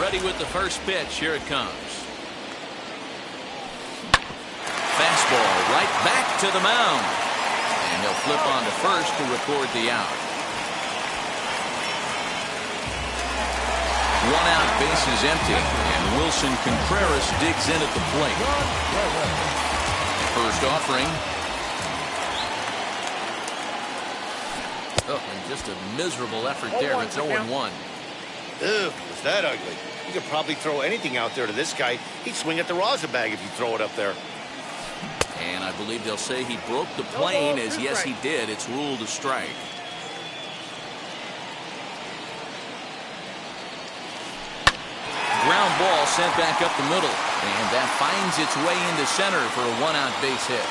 Ready with the first pitch. Here it comes. Fastball right back to the mound. And he'll flip on to first to record the out. 1 out, base is empty, and Wilson Contreras digs in at the plate. First offering. Oh, and just a miserable effort there. It's 0-1. Ew, was that ugly? You could probably throw anything out there to this guy. He'd swing at the rosin bag if you throw it up there. And I believe they'll say he broke the plane, as yes he did. It's ruled a strike. Ground ball sent back up the middle, and that finds its way into center for a 1-out base hit.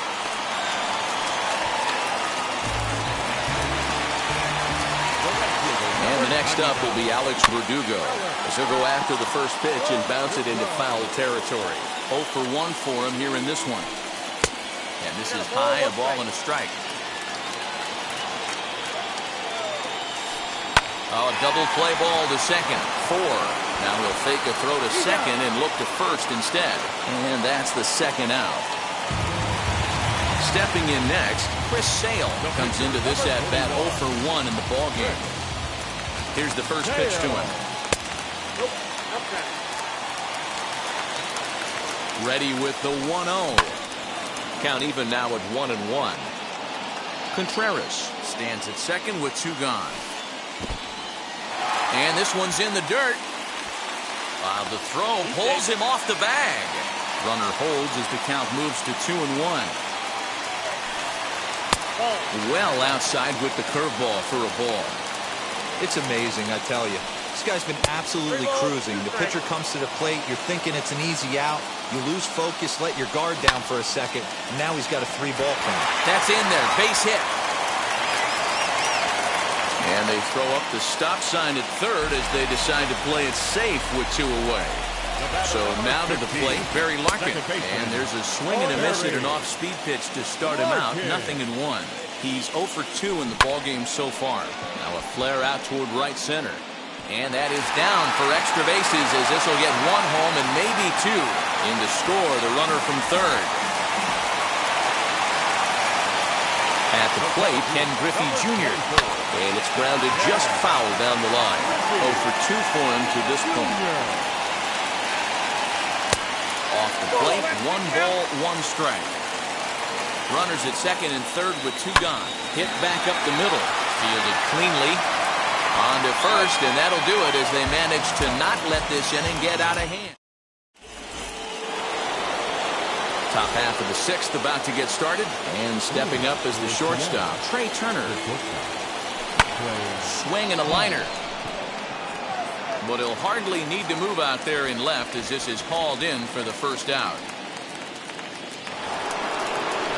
And the next up will be Alex Verdugo, as he'll go after the first pitch and bounce it into foul territory. 0 for 1 for him here in this one. And this is high, a ball and a strike. Oh, a double play ball to second. 4. Now he'll fake a throw to second and look to first instead. And that's the second out. Stepping in next, Chris Sale comes into this at-bat 0 for 1 in the ballgame. Here's the first pitch to him. Ready with the 1-0. Count even now at 1-1. Contreras stands at second with 2 gone. And this one's in the dirt. While the throw pulls him off the bag. Runner holds as the count moves to 2-1. Well outside with the curveball for a ball. It's amazing, I tell you. This guy's been absolutely cruising. The pitcher comes to the plate. You're thinking it's an easy out. You lose focus, let your guard down for a second. And now he's got a 3-ball count. That's in there. Base hit. And they throw up the stop sign at third as they decide to play it safe with 2 away. So now to the plate, Barry Larkin. And there's a swing and a miss at an off-speed pitch to start him out. 0-1. He's 0 for 2 in the ballgame so far. Now a flare out toward right center. And that is down for extra bases as this will get 1 home and maybe 2. In to score the runner from third. At the plate, Ken Griffey Jr. And it's grounded just foul down the line. 0 for 2 for him to this point. Off the plate, 1 ball, 1 strike. Runners at second and third with 2 gone. Hit back up the middle. Fielded cleanly. On to first, and that'll do it as they manage to not let this inning get out of hand. Top half of the 6th about to get started, and stepping up as the shortstop, Trey Turner. Swing and a liner. But he'll hardly need to move out there in left as this is hauled in for the first out.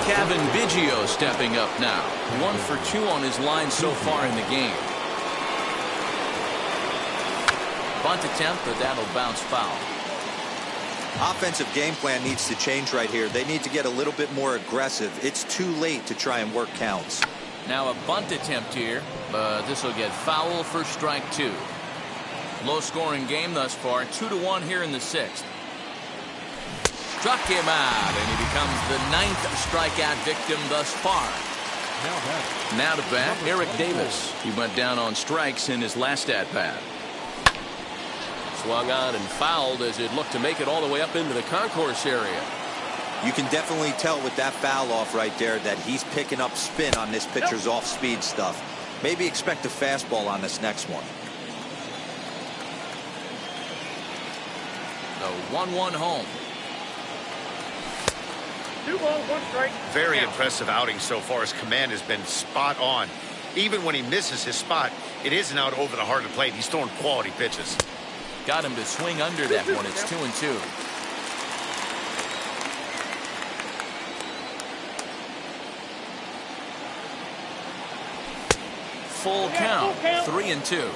Kevin Biggio stepping up now. 1 for 2 on his line so far in the game. Bunt attempt, but that'll bounce foul. Offensive game plan needs to change right here. They need to get a little bit more aggressive. It's too late to try and work counts. Now a bunt attempt here, but this will get foul for strike 2. Low scoring game thus far, 2-1 here in the 6th. Struck him out, and he becomes the 9th strikeout victim thus far. Now to bat, Eric Davis. He went down on strikes in his last at-bat. Swung on and fouled as it looked to make it all the way up into the concourse area. You can definitely tell with that foul off right there that he's picking up spin on this pitcher's off-speed stuff. Maybe expect a fastball on this next one. The 1-1 home. 2 balls, 1 strike. Very impressive outing so far. His command has been spot on. Even when he misses his spot, it isn't out over the heart of the plate. He's throwing quality pitches. Got him to swing under that one. It's 2-2. Full count. 3-2.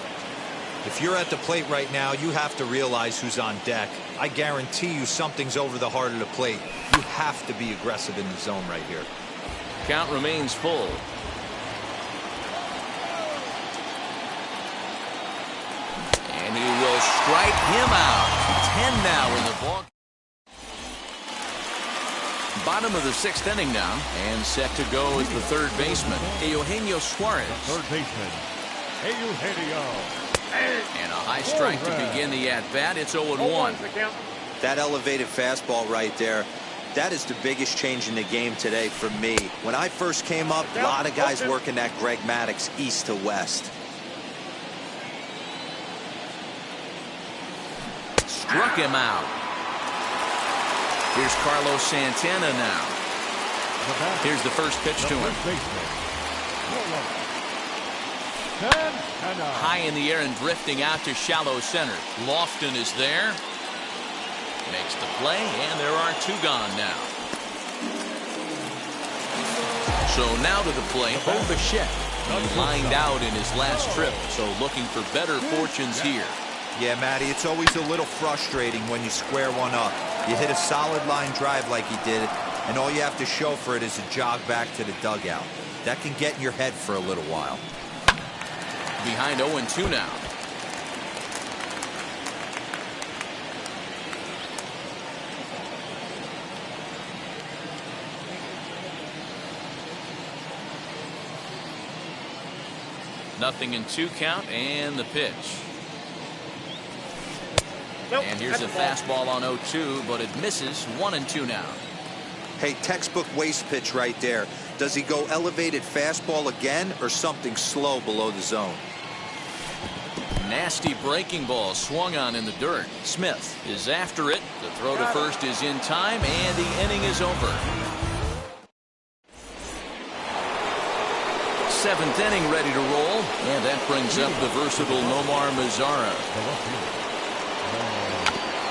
If you're at the plate right now, you have to realize who's on deck. I guarantee you something's over the heart of the plate. You have to be aggressive in the zone right here. Count remains full. And he will strike him out. 10 now in the ball. Bottom of the 6th inning now, and set to go is the third baseman, Eugenio Suarez. Third baseman, Eugenio. And a high strike to begin the at-bat. It's 0-1. That elevated fastball right there, that is the biggest change in the game today for me. When I first came up, a lot of guys working that Greg Maddux east to west. Struck him out. Here's Carlos Santana now. Here's the first pitch to him. High in the air and drifting out to shallow center. Lofton is there. Makes the play, and there are 2 gone now. So now to the plate, Bo Bichette. He lined out in his last trip, so looking for better fortunes here. Yeah, Matty, it's always a little frustrating when you square one up. You hit a solid line drive like he did, and all you have to show for it is a jog back to the dugout. That can get in your head for a little while. Behind 0-2 now. Nothing in 2 count, and the pitch. And here's a fastball on 0-2, but it misses. 1-2 now. Hey, textbook waste pitch right there. Does he go elevated fastball again or something slow below the zone? Nasty breaking ball swung on in the dirt. Smith is after it. The throw to first is in time, and the inning is over. 7th inning ready to roll, and that brings up the versatile Nomar Mazara.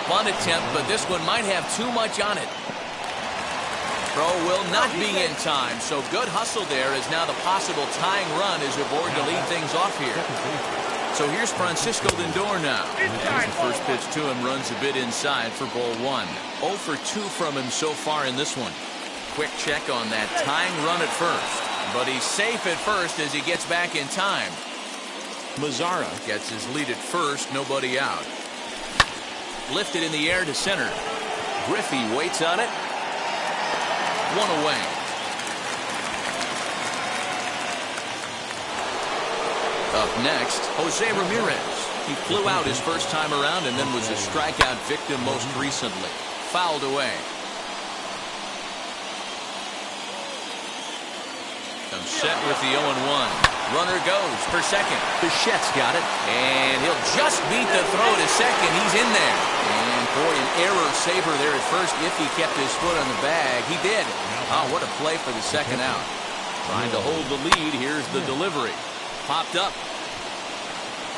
Bunt attempt, but this one might have too much on it. Throw will not be in time, so good hustle there as now the possible tying run is aboard to lead things off here. So here's Francisco Lindor now. And the first pitch to him runs a bit inside for ball 1. 0 for 2 from him so far in this one. Quick check on that tying run at first. But he's safe at first as he gets back in time. Mazara gets his lead at first, nobody out. Lifted in the air to center. Griffey waits on it. 1 away. Up next, Jose Ramirez. He flew out his first time around and then was a strikeout victim most recently. Fouled away. Set with the 0-1. Runner goes for second. Bichette's got it, and he'll just beat the throw to second. He's in there. And boy, an error saver there at first if he kept his foot on the bag. He did. Oh, what a play for the second out. Trying to hold the lead. Here's the delivery. Popped up.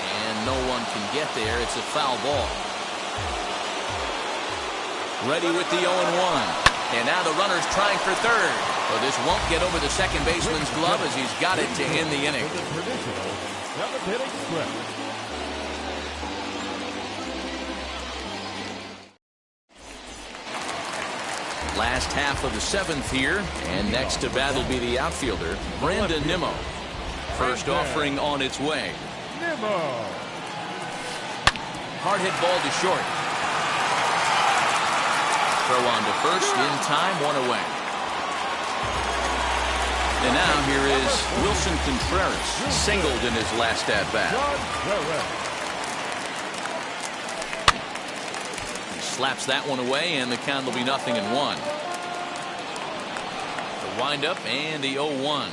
And no one can get there. It's a foul ball. Ready with the 0-1. And now the runner's trying for third. Well, this won't get over the second baseman's glove as he's got it to end the inning. Last half of the 7th here, and next to bat will be the outfielder, Brandon Nimmo. First offering on its way. Hard hit ball to short. Throw on to first, in time, 1 away. And now here is Wilson Contreras, singled in his last at-bat. He slaps that one away, and the count will be 0-1. The windup and the 0-1.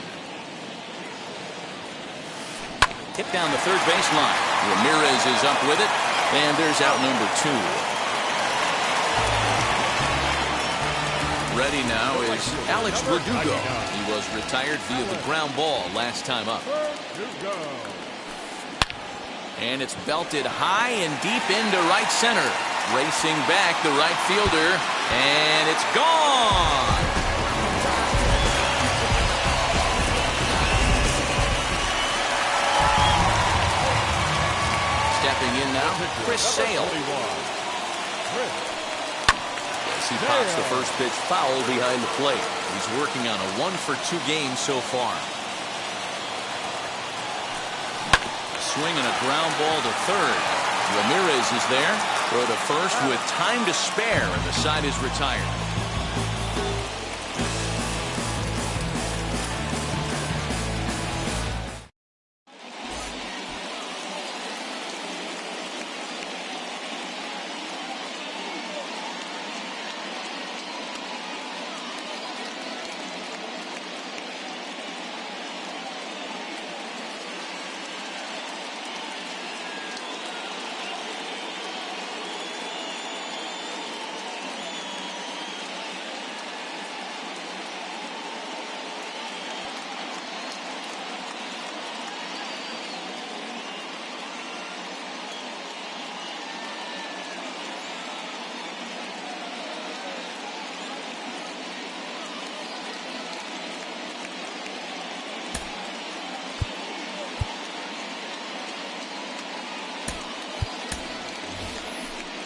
Hit down the third baseline. Ramirez is up with it, and there's out number 2. Ready now is Alex Verdugo. He was retired via the ground ball last time up. And it's belted high and deep into right center. Racing back the right fielder, and it's gone. Stepping in now, Chris Sale. He pops the first pitch foul behind the plate. He's working on a 1-for-2 game so far. Swing and a ground ball to third. Ramirez is there. Throw to first with time to spare, and the side is retired.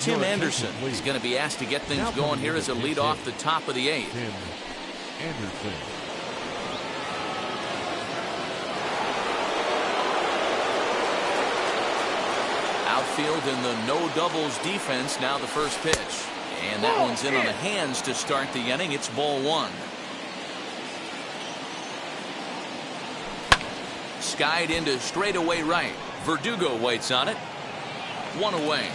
Tim Anderson is going to be asked to get things going here as a lead off the top of the 8th. Tim Anderson. Outfield in the no doubles defense. Now the first pitch. And that one's in on the hands to start the inning. It's ball 1. Skied into straightaway right. Verdugo waits on it. 1 away.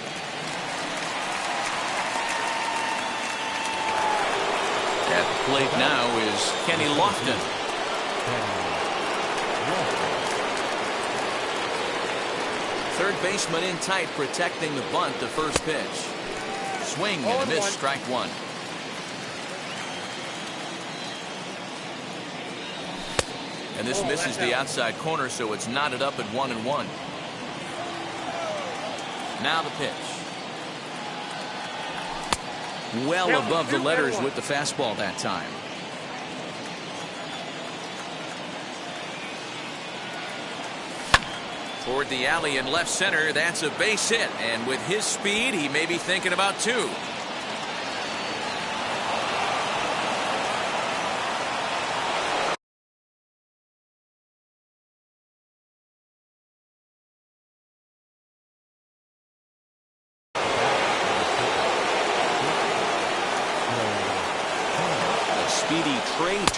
At the plate now is Kenny Lofton. Third baseman in tight, protecting the bunt. The first pitch. Swing and a miss. Strike 1. And this misses the outside corner, so it's knotted up at 1-1. Now the pitch. Well above the letters with the fastball that time. Toward the alley in left center. That's a base hit. And with his speed, he may be thinking about 2.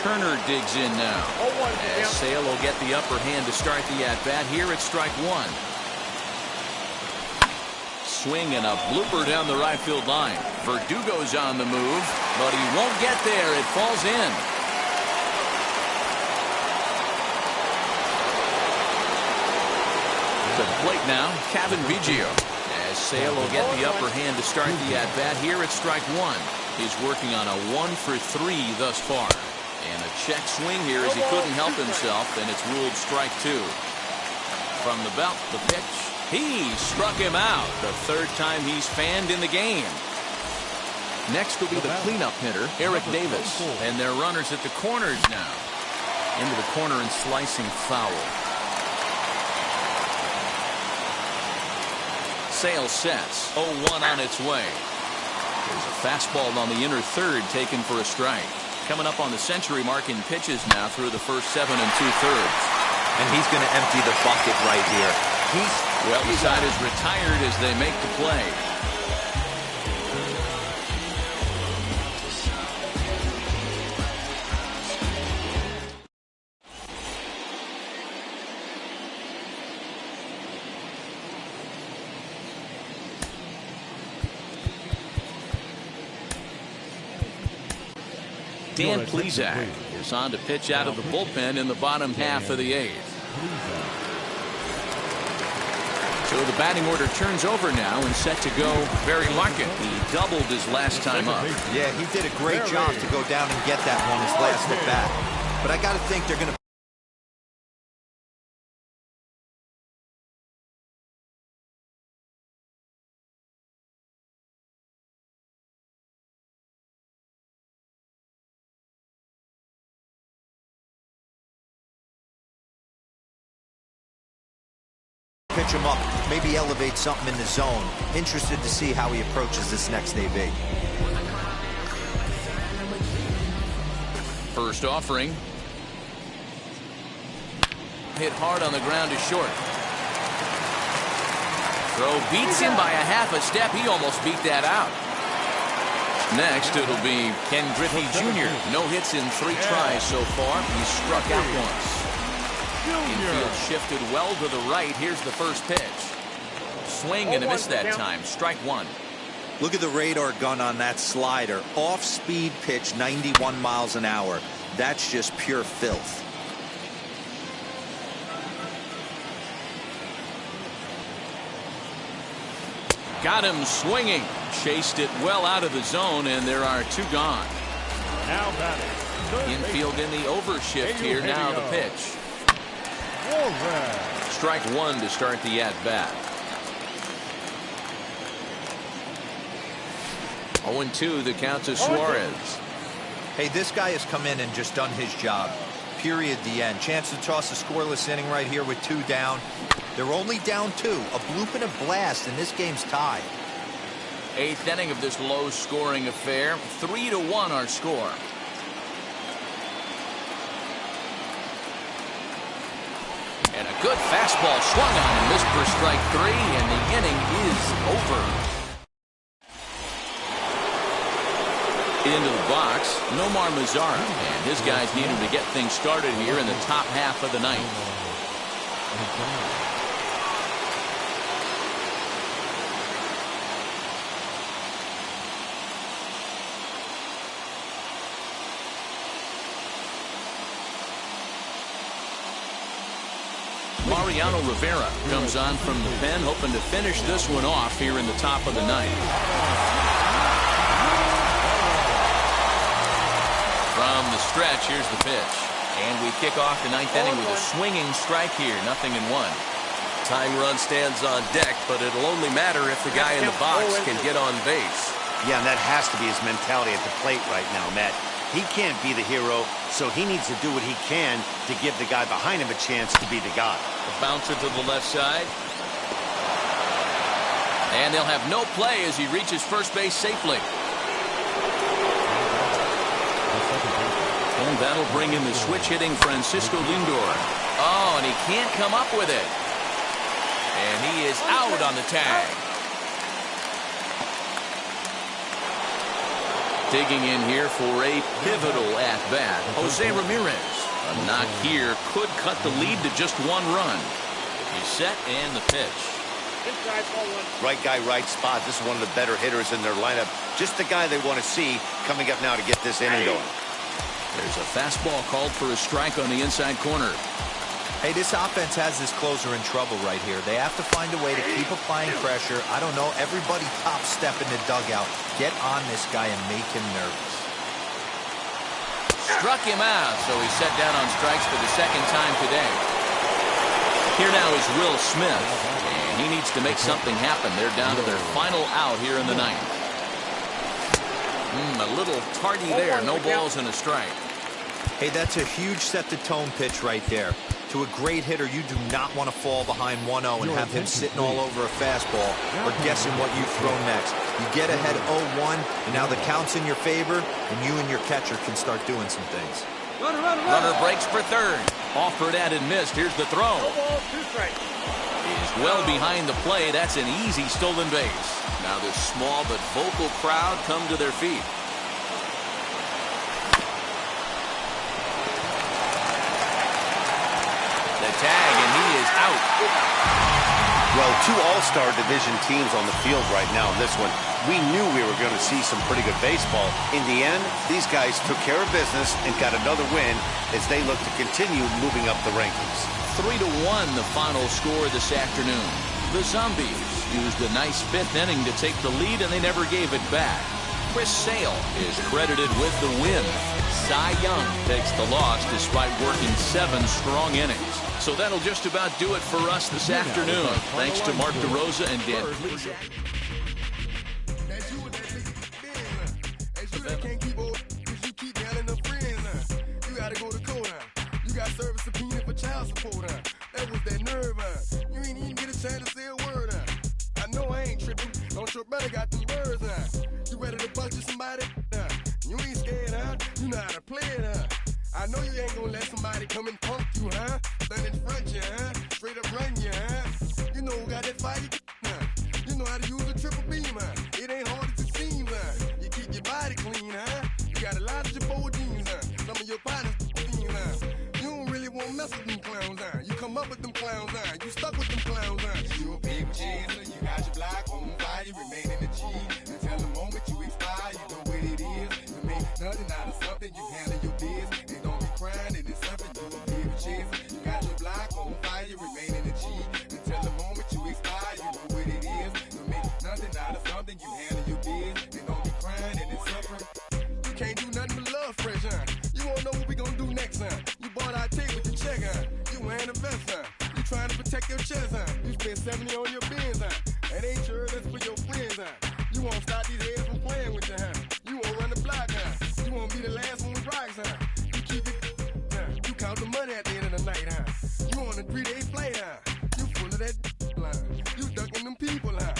Turner digs in now. As Sale will get the upper hand to start the at-bat. Here it's strike 1. Swing and a blooper down the right field line. Verdugo's on the move, but he won't get there. It falls in. To the plate now, Kevin Biggio. As Sale will get the upper hand to start the at-bat. Here it's strike 1. He's working on a 1 for 3 thus far. And a check swing here as he couldn't help himself, and it's ruled strike 2. From the belt, the pitch. He struck him out. The third time he's fanned in the game. Next will be the cleanup hitter, Eric Davis. And they're runners at the corners now. Into the corner and slicing foul. Sale sets. 0-1 on its way. There's a fastball on the inner third taken for a strike. Coming up on the century mark in pitches now through the first 7 2/3. And he's going to empty the bucket right here. Well, the side is retired as they make the play. Dan Plesac is on to pitch out of the bullpen in the bottom half of the 8th. So the batting order turns over now and set to go Barry Larkin. He doubled his last time up. Yeah, he did a great job to go down and get that one his last at bat. But I got to think they're going to pitch him up, maybe elevate something in the zone. Interested to see how he approaches this next AB. First offering. Hit hard on the ground to short. Throw beats him by a half a step. He almost beat that out. Next, it'll be Ken Griffey Jr. No hits in 3 tries so far. He's struck out once. Infield shifted well to the right. Here's the first pitch. Swing and a miss that time. Strike 1. Look at the radar gun on that slider. Off-speed pitch, 91 miles an hour. That's just pure filth. Got him swinging. Chased it well out of the zone, and there are 2 gone. Now batting. Infield in the overshift here. Now the pitch. Strike 1 to start the at-bat. 0-2 the count to Suarez. Hey, this guy has come in and just done his job. Period, the end. Chance to toss a scoreless inning right here with 2 down. They're only down 2. A bloop and a blast, and this game's tied. 8th inning of this low-scoring affair. 3-1 our score. And a good fastball swung on and missed for strike 3, and the inning is over. Into the box, Nomar Mazara, and his guys need him to get things started here in the top half of the ninth. Mariano Rivera comes on from the pen, hoping to finish this one off here in the top of the ninth. From the stretch, here's the pitch. And we kick off the 9th inning with a swinging strike here. 0-1. Tying run stands on deck, but it'll only matter if the guy in the box can get on base. Yeah, and that has to be his mentality at the plate right now, Matt. He can't be the hero, so he needs to do what he can to give the guy behind him a chance to be the guy. A bouncer to the left side. And they'll have no play as he reaches first base safely. And that'll bring in the switch-hitting Francisco Lindor. Oh, and he can't come up with it. And he is out on the tag. Digging in here for a pivotal at-bat, Jose Ramirez. A knock here could cut the lead to just 1 run. He's set and the pitch. Right guy, right spot. This is one of the better hitters in their lineup. Just the guy they want to see coming up now to get this inning going. There's a fastball called for a strike on the inside corner. Hey, this offense has this closer in trouble right here. They have to find a way to keep applying pressure. I don't know, everybody top step in the dugout. Get on this guy and make him nervous. Struck him out, so he's set down on strikes for the 2nd time today. Here now is Will Smith, and he needs to make something happen. They're down to their final out here in the 9th. A little tardy there, no balls and a strike. Hey, that's a huge set-the-tone pitch right there. To a great hitter, you do not want to fall behind 1-0 and have him sitting all over a fastball or guessing what you throw next. You get ahead 0-1, and now the count's in your favor, and you and your catcher can start doing some things. Runner breaks for 3rd. Offered at and missed. Here's the throw. He's well behind the play. That's an easy stolen base. Now this small but vocal crowd come to their feet. Tag, and he is out. Well, 2 all-star division teams on the field right now in this one. We knew we were going to see some pretty good baseball. In the end, these guys took care of business and got another win as they look to continue moving up the rankings. 3-1 the final score this afternoon. The Zombies used a nice 5th inning to take the lead, and they never gave it back. Chris Sale is credited with the win. Cy Young takes the loss despite working 7 strong innings. So that'll just about do it for us this afternoon. Thanks to Mark DeRosa and Dan. You gotta go to court. You got service subpoena for child support. That was that nerve. You ain't even get a chance to say a word. I know I ain't tripping. Don't your brother got them birds. You ready to bust you somebody? You ain't scared, huh? You know how to play it, huh? I know you ain't gonna let somebody come and punk you, huh? Stand in front you, huh? Straight up run you, huh? You know who got that fight, huh? how to use a triple beam, huh? It ain't hard as it seems, huh? You keep your body clean, huh? You got a lot of your bold jeans, huh? Some of your partners, huh? You don't really want to mess with them clowns, huh? You come up with them clowns, huh? You stuck with them clowns, huh? You a paper chaser, you got your block on fire, you remain in the G. Until the moment you expire, you know what it is. You make nothing out of something, you handle your biz. And don't be crying, it is something, you a paper chaser. You got your block on fire, you remain in the G. Until the moment you expire, you know what it is. You make nothing out of something, you handle your biz. And don't be crying, it is suffering. You can't do nothing but love fresh, huh? You won't know what we gonna do next, huh? You bought our tape with the check, huh? You wearing a vest, huh? You trying to protect your chest, huh? You spent 70 on your bins, huh? That ain't sure that's for your friends, huh? You won't stop these heads from playing with you, huh? You won't run the block, huh? You won't be the last one with rocks, huh? You keep it, huh? You count the money at the end of the night, huh? You on a 3-day flight, huh? You full of that line. You ducking them people, huh?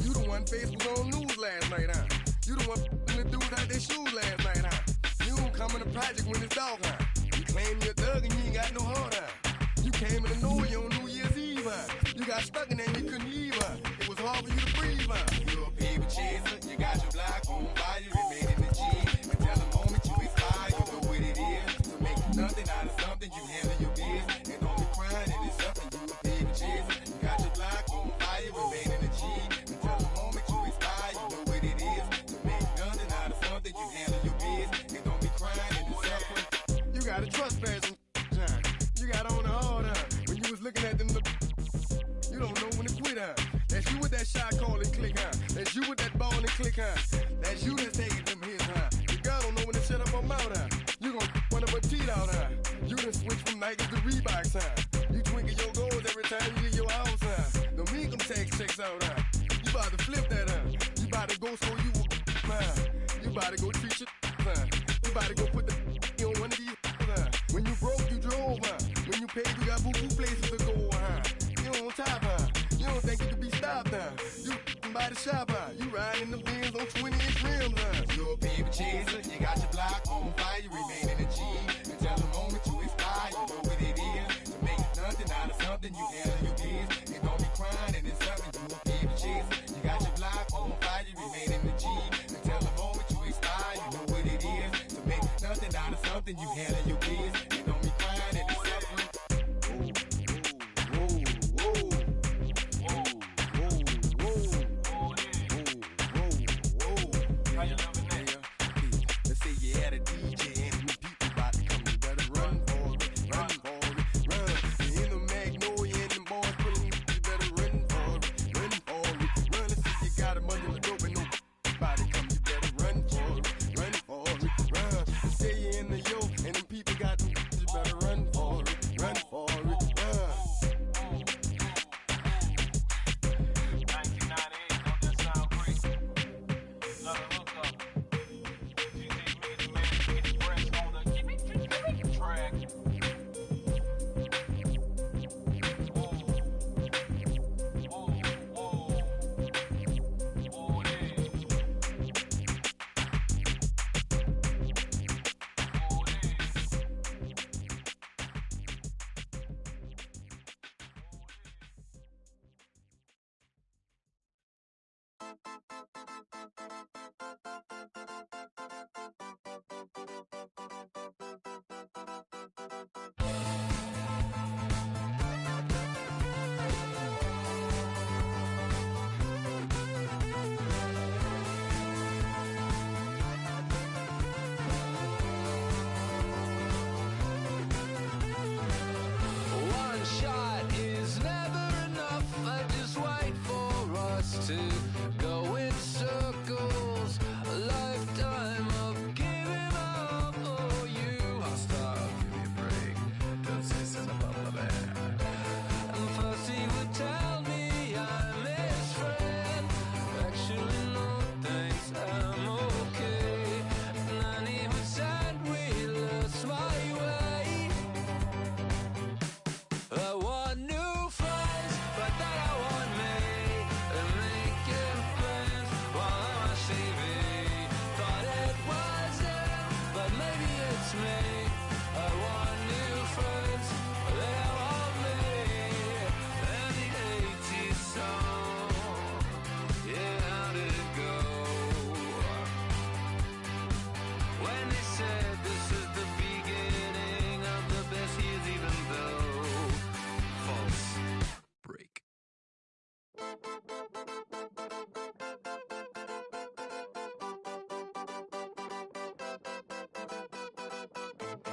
You the one face was on news last night, huh? You the one the dudes out their shoes last night, huh? You don't come in the project when it's dark, huh? You claim you're a thug and you ain't got no heart, huh? You came in the Norway on New Year's Eve, huh? You got stuck in there and you couldn't leave, huh? It was hard for you to breathe, huh? You're a paper chaser, you got your block on fire, you remain in the G. Until the moment you expire, you know what it is. To make nothing out of something, you handle your biz. And don't be crying, it is something, you a paper chaser. You got your block on fire, you remain in the G. Until the moment you expire, you know what it is. To make nothing out of something, you handle your biz. And don't be crying, it is suffering. You got a trespass, John. You got on the hard, huh? When you was looking at them, you don't know when to quit, huh? That's you with that shot call and click, huh? That's you with that ball and click, huh? That's you that's taking them hits, huh? Your girl don't know when to shut up her mouth, huh? You gon' one of her teeth out, huh? You done switch from Nikes to Reeboks, huh? You twinkle your goals every time you leave your house, huh? Don't make them tax checks out, huh? You about to flip that, huh? You about to go so you huh? You about to go treat your huh? You about to go put the on one of these, huh? When you broke, you drove, huh? When you paid, you got boo-boo places to go, huh? You on top, huh? You don't think you can be stopped, huh? You by the shop, huh? You riding the Benz on 20-inch rims, huh? You're a paper chaser, you got your block on fire, you remain in the G. Until the moment you expire, you know what it is. To make nothing out of something, you handle your biz. And don't be crying, and it's something, you a paper chaser. You got your block on fire, you remain in the G. Until the moment you expire, you know what it is. To make nothing out of something, you handle your biz. And don't be crying, and it's suffering. Let's say you had a DJ and some people about to come. You better run for it, run for it, run. You in the Magnolia and them boys pulling you. You better run for it, run for it, run. Let's say you got a under the dope and nobody come. You better run for it, run for it, run. Let's say you in the yo and them people got them.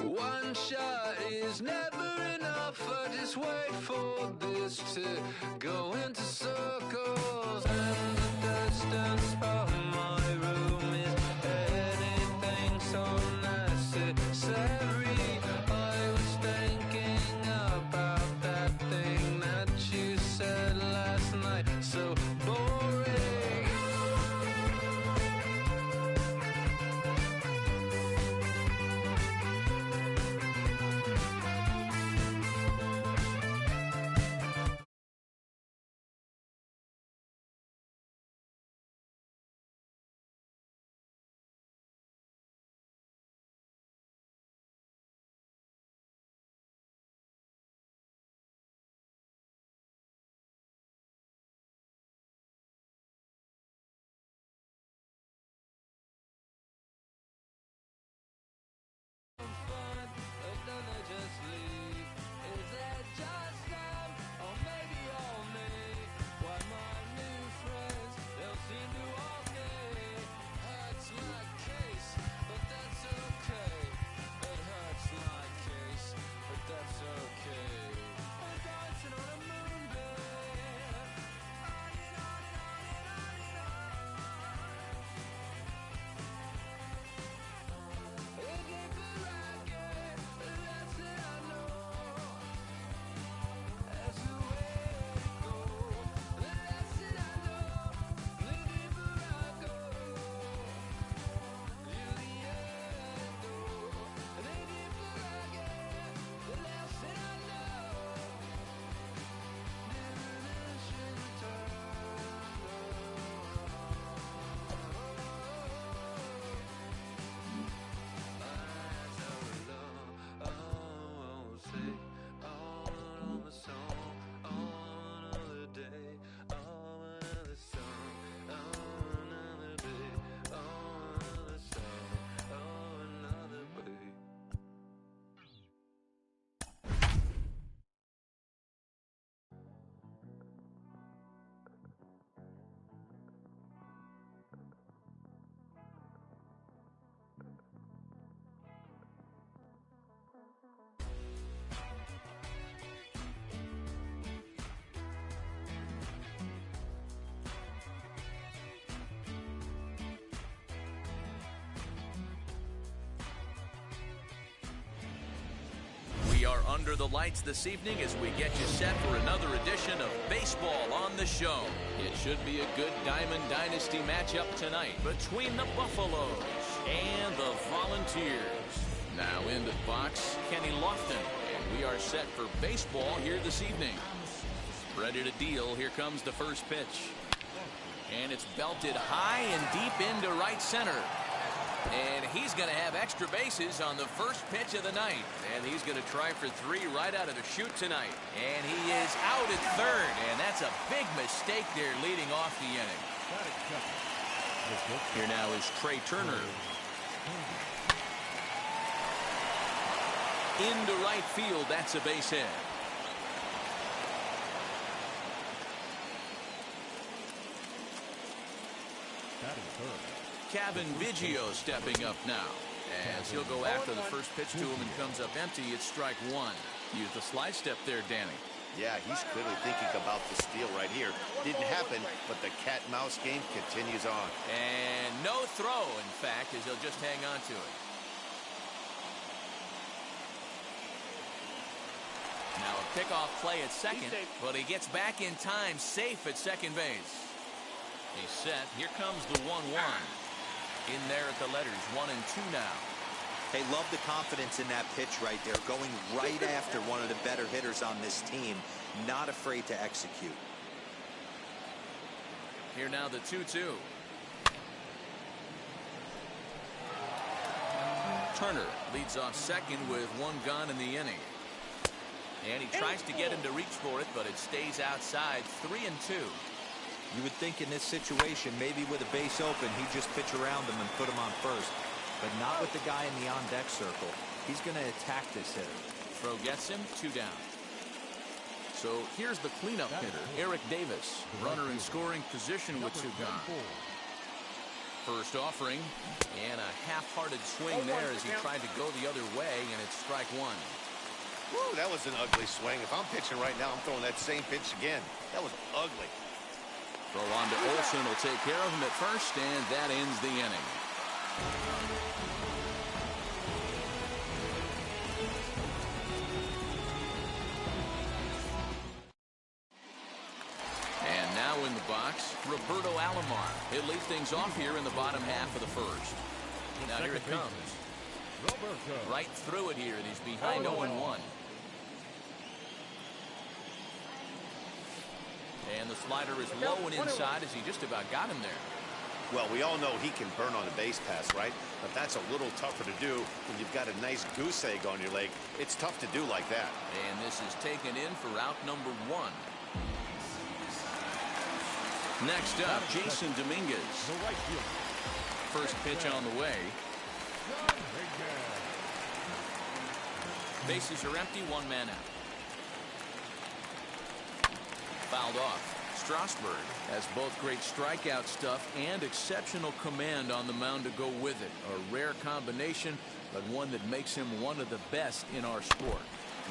One shot is never enough. I just wait for this to go into circles. And the distance of my room is anything so necessary. I was thinking about that thing that you said last night. So boring. We are under the lights this evening as we get you set for another edition of Baseball on the Show. It should be a good Diamond Dynasty matchup tonight between the Buffaloes and the Volunteers. Now in the box, Kenny Lofton, and we are set for baseball here this evening. Ready to deal. Here comes the first pitch. And it's belted high and deep into right center. And he's going to have extra bases on the first pitch of the night. And he's going to try for 3 right out of the chute tonight. And he is out at third. And that's a big mistake there leading off the inning. Here now is Trey Turner. Into right field. That's a base hit. Kevin Biggio stepping up now as he'll go after the first pitch to him and comes up empty. It's strike 1. Use the slide step there, Danny. Yeah, he's clearly thinking about the steal right here. Didn't happen, but the cat-mouse game continues on. And no throw, in fact, as he'll just hang on to it. Now a pickoff play at second, but he gets back in time, safe at second base. He's set. Here comes the 1-1. In there at the letters, 1 and 2 now. Hey, love the confidence in that pitch right there. Going right after one of the better hitters on this team. Not afraid to execute. Here now the 2-2. Turner leads off second with 1 gone in the inning. And he tries to get him to reach for it, but it stays outside. 3 and 2. You would think in this situation, maybe with a base open, he'd just pitch around him and put him on first. But not with the guy in the on-deck circle. He's going to attack this hitter. Throw gets him, 2 down. So here's the cleanup hitter, Eric Davis. Runner in scoring position with 2 gone. First offering, and a half-hearted swing there as he tried to go the other way, and it's strike one. Woo, that was an ugly swing. If I'm pitching right now, I'm throwing that same pitch again. That was ugly. Throw on to Olsen will take care of him at first, and that ends the inning. And now in the box, Roberto Alomar. He'll lead things off here in the bottom half of the first. Now here it comes. Right through it here, and he's behind 0-1. And the slider is low and inside as he just about got him there. Well, we all know he can burn on a base pass, right? But that's a little tougher to do when you've got a nice goose egg on your leg. It's tough to do like that. And this is taken in for out number 1. Next up, Jason Dominguez. First pitch on the way. Bases are empty, 1 man out. Fouled off. Strasburg has both great strikeout stuff and exceptional command on the mound to go with it. A rare combination, but one that makes him one of the best in our sport.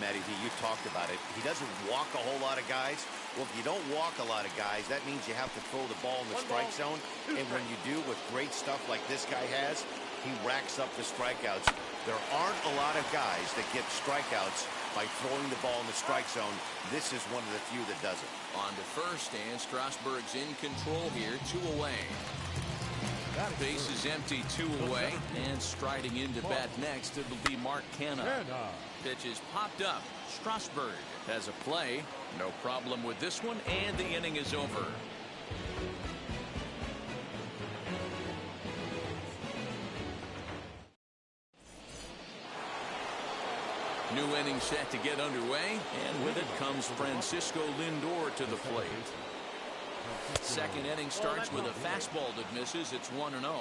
Matty V, you talked about it. He doesn't walk a whole lot of guys. Well, if you don't walk a lot of guys, that means you have to throw the ball in the strike zone. And when you do with great stuff like this guy has, he racks up the strikeouts. There aren't a lot of guys that get strikeouts by throwing the ball in the strike zone. This is one of the few that does it. On to first, and Strasburg's in control here, 2 away. Base is empty, 2 away, and striding into bat next, it'll be Mark Canha. Pitch is popped up. Strasburg has a play. No problem with this one, and the inning is over. New inning set to get underway, and with it comes Francisco Lindor to the plate. Second inning starts with a fastball that misses. It's 1-0. Now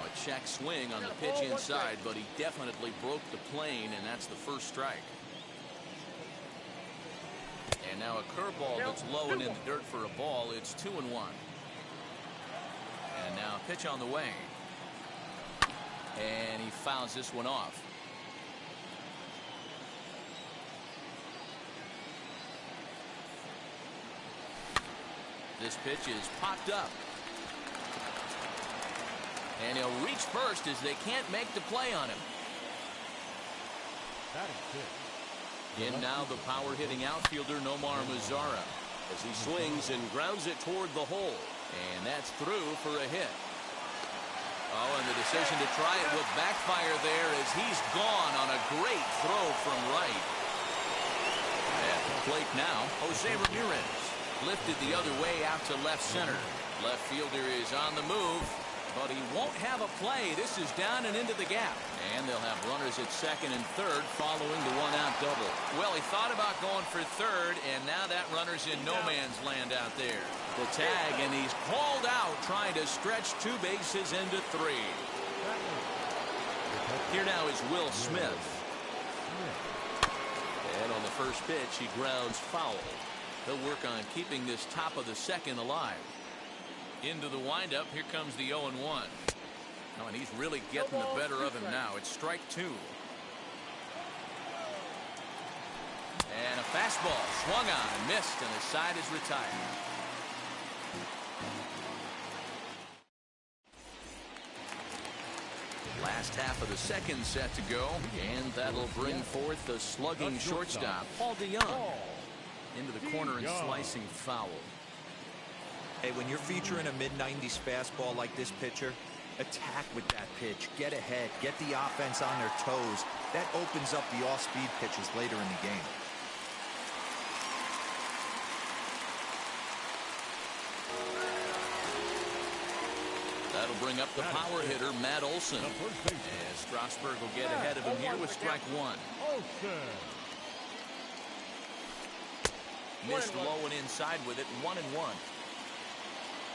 a check swing on the pitch inside, but he definitely broke the plane, and that's the first strike. And now a curveball that's low and in the dirt for a ball. It's 2-1. And now a pitch on the way. And he fouls this one off. This pitch is popped up. And he'll reach first as they can't make the play on him. In now the power-hitting outfielder Nomar Mazara as he swings and grounds it toward the hole. And that's through for a hit. Oh, and the decision to try it will backfire there as he's gone on a great throw from right. At the plate now, Jose Ramirez. Lifted the other way out to left center. Left fielder is on the move, but he won't have a play. This is down and into the gap. And they'll have runners at second and third following the one-out double. Well, he thought about going for third, and now that runner's in no man's land out there. The tag, and he's called out trying to stretch 2 bases into 3. Here now is Will Smith. And on the first pitch, he grounds foul. He'll work on keeping this top of the second alive. Into the windup, here comes the 0-1. Oh, and he's really getting the better of him now. It's strike 2. And a fastball swung on and missed, and the side is retired. Last half of the second set to go, and that'll bring forth the slugging shortstop, Paul DeYoung. Into the corner and slicing foul. Hey, when you're featuring a mid-90s fastball like this pitcher, attack with that pitch. Get ahead. Get the offense on their toes. That opens up the off-speed pitches later in the game. That'll bring up the power hitter, Matt Olson. And Strasburg will get ahead of him here with strike 1. Missed low and inside with it, 1-1.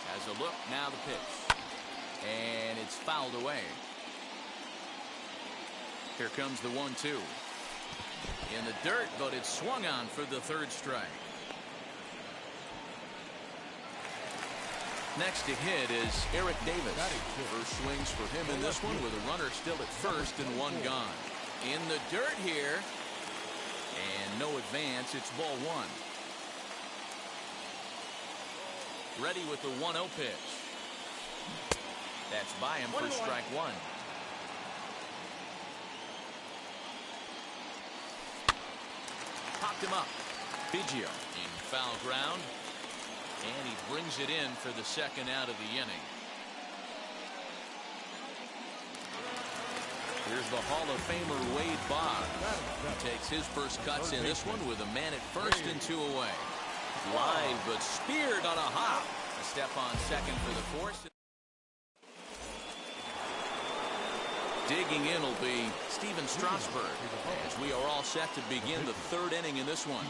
Has a look, now the pitch. And it's fouled away. Here comes the 1-2. In the dirt, but it's swung on for the third strike. Next to hit is Eric Davis. First swings for him in this one with a runner still at first and one gone. In the dirt here. And no advance. It's ball one. Ready with the 1-0 pitch. That's by him for strike one. Popped him up. Biggio in foul ground. And he brings it in for the second out of the inning. Here's the Hall of Famer Wade Boggs. He takes his first cuts in this one with a man at first and 2 away. Line, but speared on a hop. A step on second for the force. Digging in will be Steven Strasburg as we are all set to begin the third inning in this one.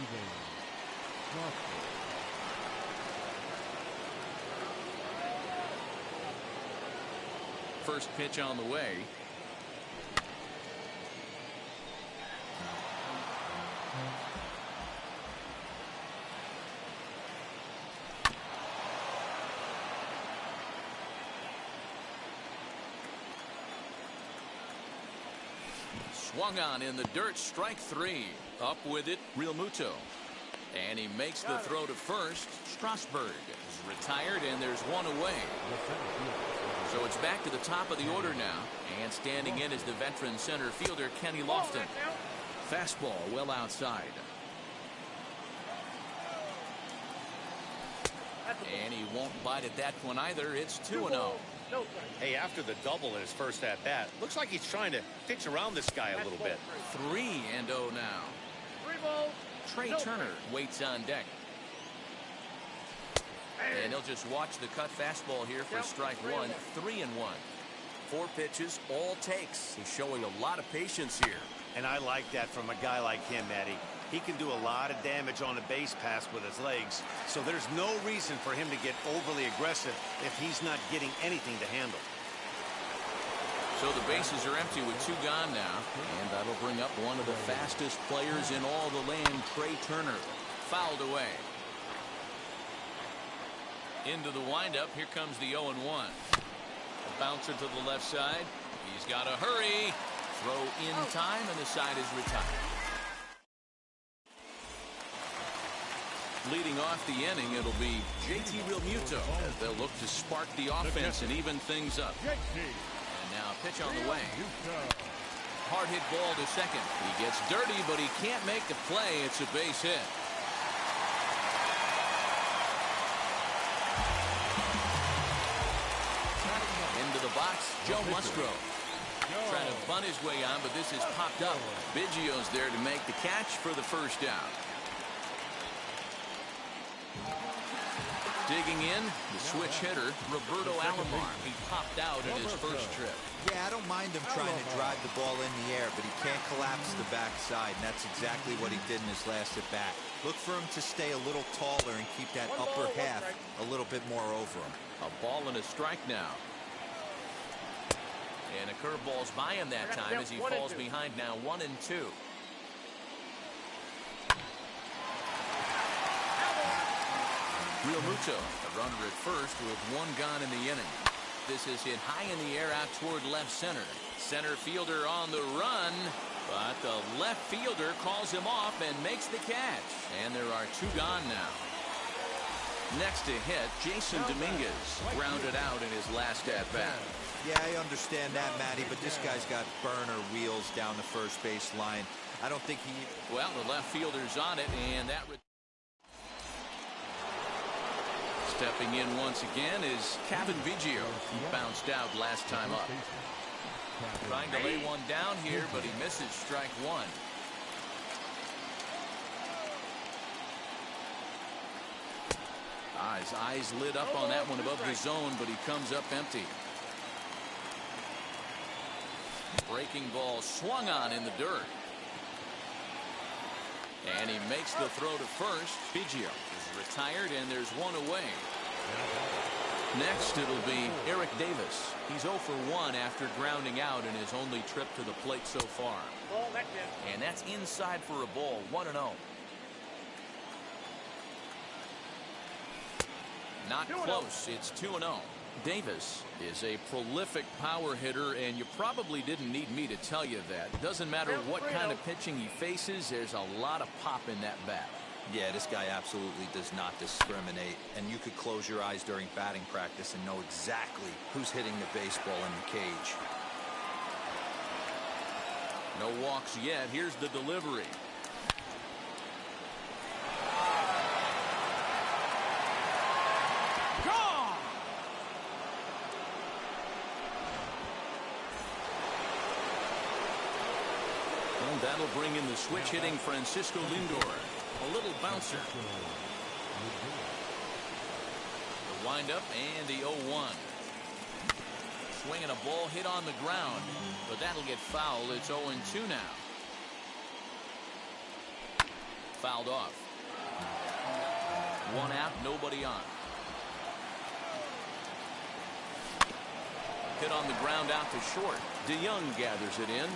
First pitch on the way. Swung on in the dirt, strike three. Up with it, Real Muto. And he makes the throw to first. Strasburg is retired, and there's one away. So it's back to the top of the order now. And standing in is the veteran center fielder, Kenny Lofton. Fastball well outside. And he won't bite at that one either. It's 2-0. Hey, after the double in his first at-bat, looks like he's trying to pitch around this guy a little bit. 3-0 now. Trey Turner waits on deck. And he'll just watch the cut fastball here for strike one. 3-1. 4 pitches, all takes. He's showing a lot of patience here. And I like that from a guy like him, Eddie. He can do a lot of damage on a base pass with his legs, so there's no reason for him to get overly aggressive if he's not getting anything to handle. So the bases are empty with 2 gone now, and that'll bring up one of the fastest players in all the land, Trey Turner. Fouled away. Into the windup, here comes the 0-1. A bouncer to the left side. He's got to hurry. Throw in time, and the side is retired. Leading off the inning, it'll be JT Realmuto as they'll look to spark the offense and even things up. And now pitch on the way. Hard hit ball to second. He gets dirty, but he can't make the play. It's a base hit. Into the box, Joe Musgrove. Trying to bunt his way on, but this is popped up. Biggio's there to make the catch for the first down. Digging in, the switch hitter, Roberto Alomar. He popped out in his first trip. Yeah, I don't mind him trying to drive the ball in the air, but he can't collapse the backside, and that's exactly what he did in his last at-bat. Look for him to stay a little taller and keep that upper half a little bit more over him. A ball and a strike now. And a curveball's by him that time as he falls behind now 1-2. Realmuto, a runner at first with 1 gone in the inning. This is hit high in the air out toward left center. Center fielder on the run, but the left fielder calls him off and makes the catch. And there are 2 gone now. Next to hit, Jason Dominguez grounded out in his last at-bat. Yeah, I understand that, Matty, but this guy's got burner wheels down the first base line. I don't think he... Well, the left fielder's on it, and that... Stepping in once again is Kevin Biggio. He bounced out last time up. Trying to lay one down here, but he misses strike one. His eyes lit up on that one above the zone, but he comes up empty. Breaking ball swung on in the dirt. And he makes the throw to first. Biggio is retired, and there's one away. Next, it'll be Eric Davis. He's 0 for 1 after grounding out in his only trip to the plate so far. And that's inside for a ball, 1-0. Not close. It's 2-0. Davis is a prolific power hitter, and you probably didn't need me to tell you that. Doesn't matter what kind of pitching he faces, there's a lot of pop in that bat. Yeah, this guy absolutely does not discriminate, and you could close your eyes during batting practice and know exactly who's hitting the baseball in the cage. No walks yet. Here's the delivery. And that'll bring in the switch-hitting Francisco Lindor. A little bouncer. The windup and the 0-1. Swinging a ball hit on the ground, but that'll get fouled. It's 0-2 now. Fouled off. One out, nobody on. Hit on the ground out to short. DeYoung gathers it in,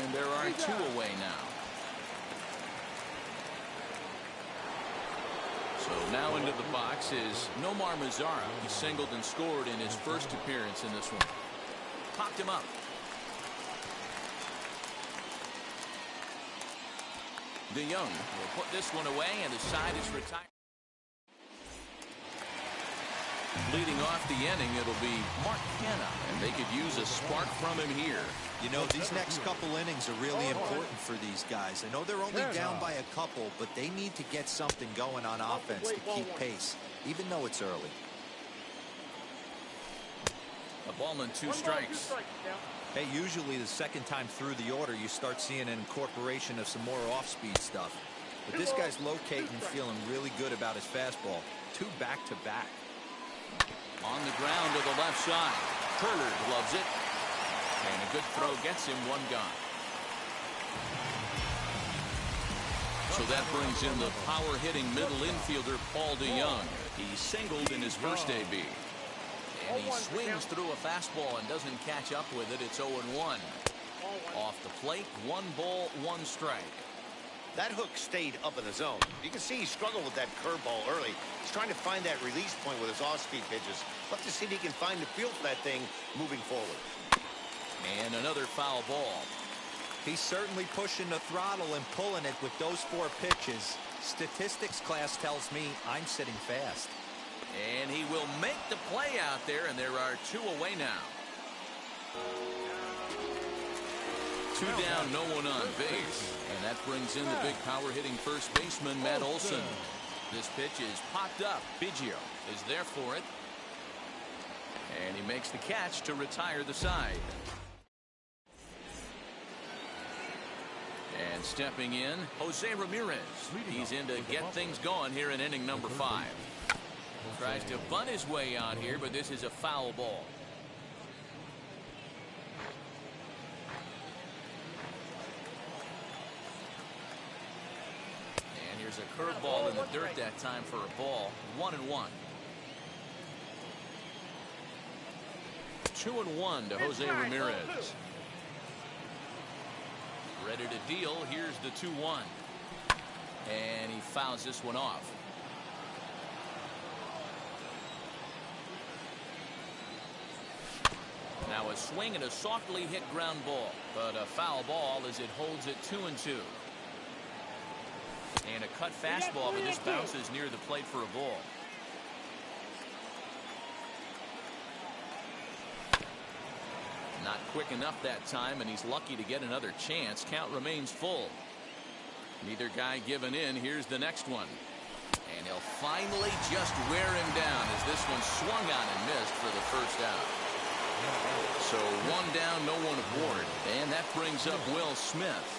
and there are 2 away now. So now into the box is Nomar Mazara. He singled and scored in his first appearance in this one. Popped him up. DeYoung will put this one away, and the side is retired. Leading off the inning, it'll be Mark Canha, and they could use a spark from him here. You know, these next couple innings are really important for these guys. I know they're only down by a couple, but they need to get something going on offense to keep pace, even though it's early. A ball and 2 strikes. Hey, usually the second time through the order, you start seeing an incorporation of some more off-speed stuff. But this guy's locating, feeling really good about his fastball. 2 back-to-back. On the ground to the left side. Turner gloves it. And a good throw gets him 1 gone. So that brings in the power-hitting middle infielder, Paul DeYoung. He singled in his first AB. And he swings through a fastball and doesn't catch up with it. It's 0-1. Off the plate, 1 ball, 1 strike. That hook stayed up in the zone. You can see he struggled with that curveball early. He's trying to find that release point with his off-speed pitches. Love to see if he can find the feel for that thing moving forward. And another foul ball. He's certainly pushing the throttle and pulling it with those 4 pitches. Statistics class tells me I'm sitting fast. And he will make the play out there, and there are 2 away now. 2 down, no one on base. And that brings in the big power-hitting first baseman, Matt Olson. This pitch is popped up. Biggio is there for it. And he makes the catch to retire the side. And stepping in, Jose Ramirez. He's in to get things going here in inning number 5. Tries to bunt his way out here, but this is a foul ball. And here's a curveball in the dirt that time for a ball. 1-1. 2-1 to Jose Ramirez. Ready to deal. Here's the 2-1. And he fouls this one off. Now a swing and a softly hit ground ball, but a foul ball as it holds it 2-2. And a cut fastball, but this bounces near the plate for a ball. Not quick enough that time, and he's lucky to get another chance. Count remains full. Neither guy giving in. Here's the next one. And he'll finally just wear him down as this one swung on and missed for the first out. So 1 down, no one aboard. And that brings up Will Smith.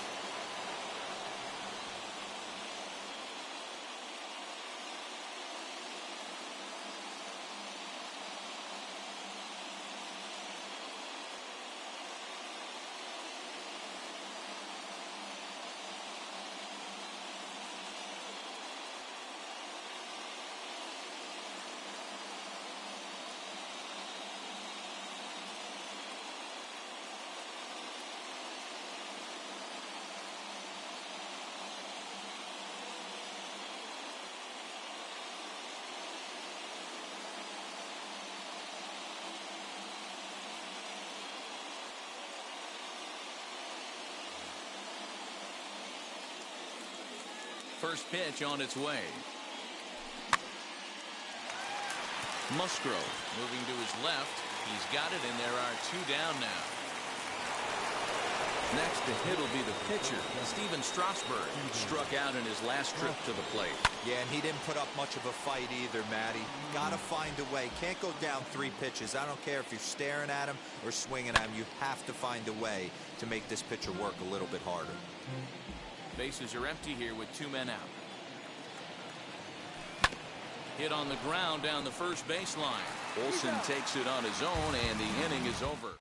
first pitch on its way. Musgrove moving to his left. He's got it, and there are 2 down now. Next to hit will be the pitcher, Steven Strasburg. Struck out in his last trip to the plate. Yeah, and he didn't put up much of a fight either, Matty. Gotta find a way. Can't go down 3 pitches. I don't care if you're staring at him or swinging at him. You have to find a way to make this pitcher work a little bit harder. Bases are empty here with 2 men out. Hit on the ground down the first baseline. Olsen takes it on his own, and the inning is over.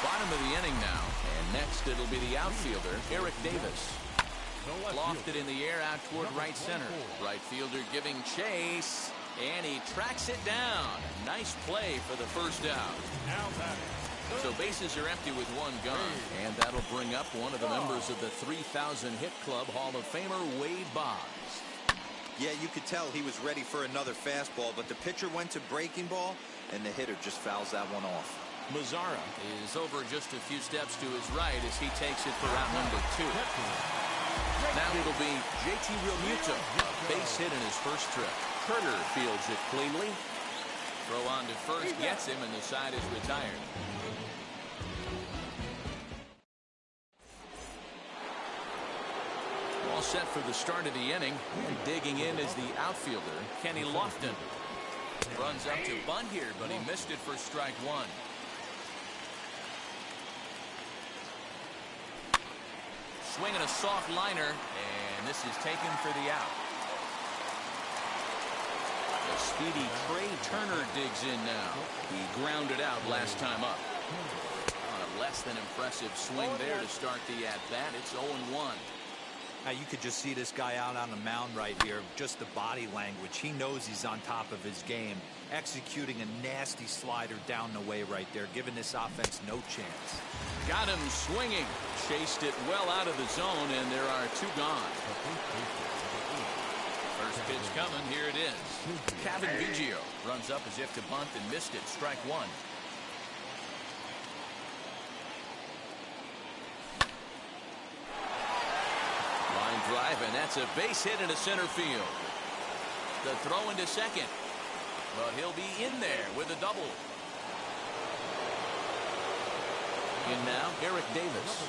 Bottom of the inning now, and next it'll be the outfielder, Eric Davis. Lofted in the air out toward right center. Right fielder giving chase, and he tracks it down. Nice play for the first out. So bases are empty with 1 gone, and that'll bring up one of the members of the 3,000 hit club, Hall of Famer Wade Boggs. Yeah, you could tell he was ready for another fastball, but the pitcher went to breaking ball, and the hitter just fouls that one off. Mazzara is over just a few steps to his right as he takes it for out number 2. Now it'll be JT Realmuto, a base hit in his first trip. Turner fields it cleanly. Throw on to first, gets him, and the side is retired. All set for the start of the inning, and digging in is the outfielder, Kenny Lofton. Runs up to bunt here, but he missed it for strike 1. Swinging a soft liner, and this is taken for the out. The speedy Trey Turner digs in now. He grounded out last time up. On a less than impressive swing there to start the at-bat. It's 0-1. Now, you could just see this guy out on the mound right here. Just the body language. He knows he's on top of his game. Executing a nasty slider down the way right there, giving this offense no chance. Got him swinging. Chased it well out of the zone, and there are 2 gone. First pitch coming. Here it is. Kevin Biggio runs up as if to bunt and missed it. Strike 1. Line drive, and that's a base hit into center field. The throw into second. But he'll be in there with a double. In now, Eric Davis.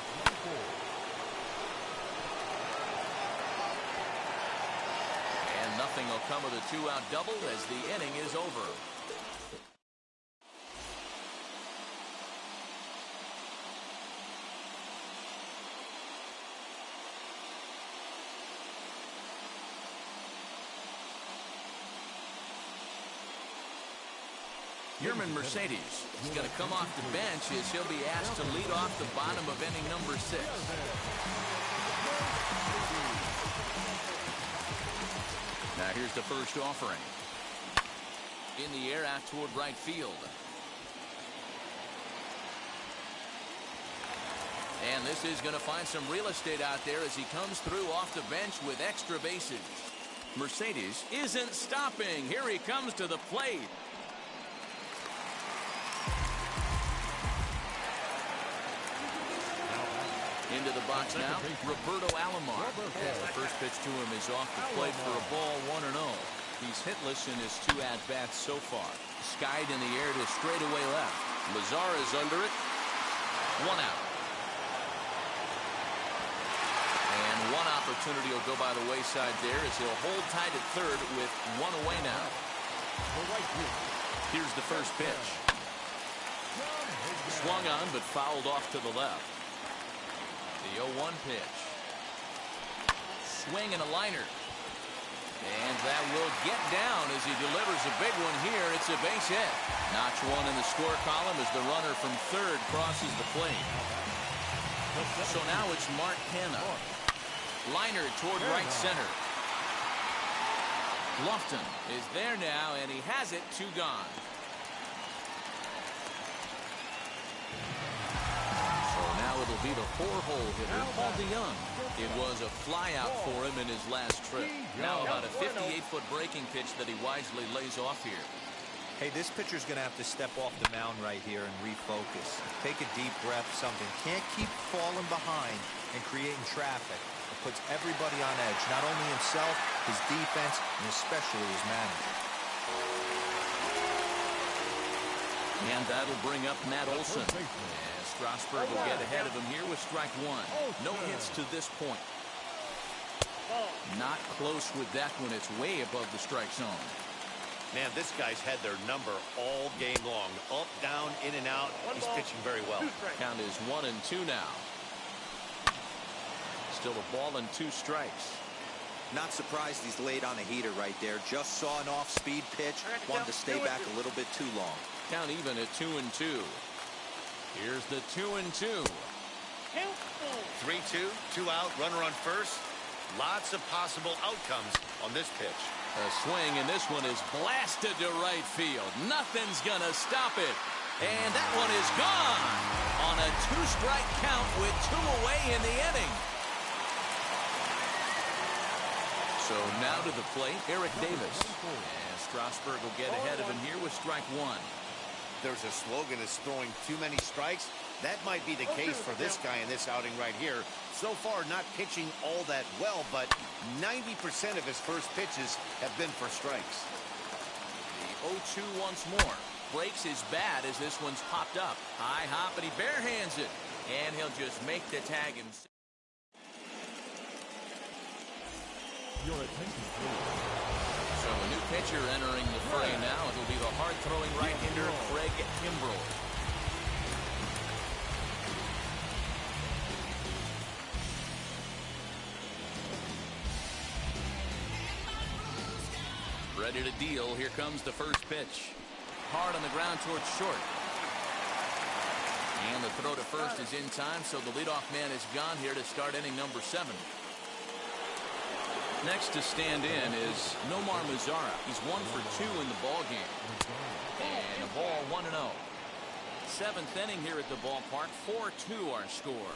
And nothing will come of the 2-out double as the inning is over. Yerman Mercedes is going to come off the bench as he'll be asked to lead off the bottom of inning number 6. Now here's the first offering. In the air out toward right field. And this is going to find some real estate out there as he comes through off the bench with extra bases. Mercedes isn't stopping. Here he comes to the plate. Into the box now, Roberto Alomar. The first pitch to him is off the plate for a ball, 1-0. He's hitless in his 2 at-bats so far. Skied in the air to straightaway left. Mazzara's under it. 1 out. And one opportunity will go by the wayside there as he'll hold tight at third with 1 away now. Here's the first pitch. Swung on but fouled off to the left. The 0-1 pitch. Swing and a liner. And that will get down as he delivers a big one here. It's a base hit. Notch 1 in the score column as the runner from third crosses the plate. So now it's Mark Hanna. Liner toward right center. Lofton is there now, and he has it. 2 gone. It'll be the 4-hole hitter, Paul DeYoung. It was a flyout for him in his last trip. Now about a 58-foot breaking pitch that he wisely lays off here. Hey, this pitcher's going to have to step off the mound right here and refocus. Take a deep breath, something. Can't keep falling behind and creating traffic. It puts everybody on edge, not only himself, his defense, and especially his manager. And that'll bring up Matt Olson. And Strasburg will get ahead of him here with strike one. No hits to this point. Not close with that one. It's way above the strike zone. Man, this guy's had their number all game long. Up, down, in and out. He's pitching very well. Count is 1-2 now. Still a ball and 2 strikes. Not surprised he's laid on a heater right there. Just saw an off-speed pitch. Wanted to stay back a little bit too long. Count even at 2-2. Here's the 2-2. 3-2, 2 out, runner on first. Lots of possible outcomes on this pitch. A swing, and this one is blasted to right field. Nothing's gonna stop it. And that one is gone on a 2-strike count with 2 away in the inning. So now to the plate, Eric Davis. And Strasburg will get ahead of him here with strike one. There's a slogan that's throwing too many strikes. That might be the case for this guy in this outing right here. So far, not pitching all that well, but 90% of his first pitches have been for strikes. The 0-2 once more. Breaks his bat as this one's popped up. High hop, and he barehands it. And he'll just make the tag himself. Your attention, please. So a new pitcher entering the fray now. It'll be the hard-throwing right-hander Craig Kimbrell. Ready to deal. Here comes the first pitch. Hard on the ground towards short. And the throw to first is in time, so the leadoff man is gone here to start inning number 7. Next to stand in is Nomar Mazara. He's 1 for 2 in the ball game. And a ball 1-0. 7th inning here at the ballpark. 4-2 our score.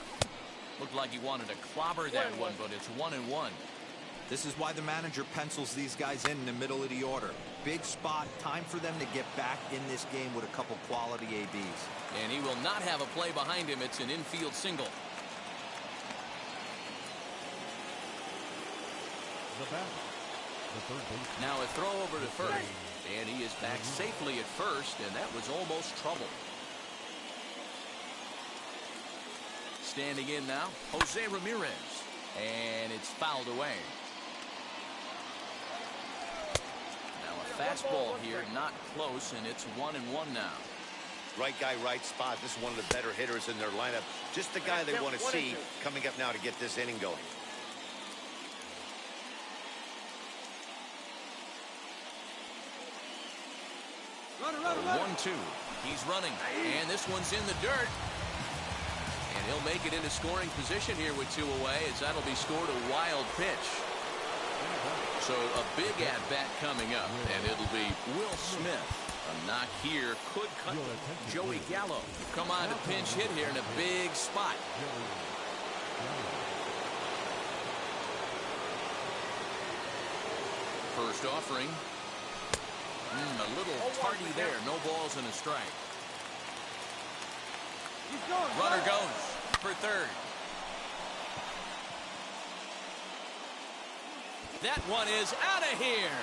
Looked like he wanted to clobber that one, but it's 1-1. This is why the manager pencils these guys in the middle of the order. Big spot, time for them to get back in this game with a couple quality ABs. And he will not have a play behind him. It's an infield single. The batter, the third baseman. Now a throw over to first. And he is back safely at first, and that was almost trouble. Standing in now, Jose Ramirez. And it's fouled away. Fastball here, not close, and it's 1-1 now. Right guy, right spot. This is one of the better hitters in their lineup. Just the guy they want to see coming up now to get this inning going. Runner. 1-2. He's running, and this one's in the dirt. And he'll make it into scoring position here with 2 away, as that'll be scored a wild pitch. So a big at-bat coming up, and it'll be Will Smith. A knock here could cut Joey Gallo. Come on to pinch hit here in a big spot. First offering. A little tardy there. No balls and a strike. Runner goes for third. That one is out of here.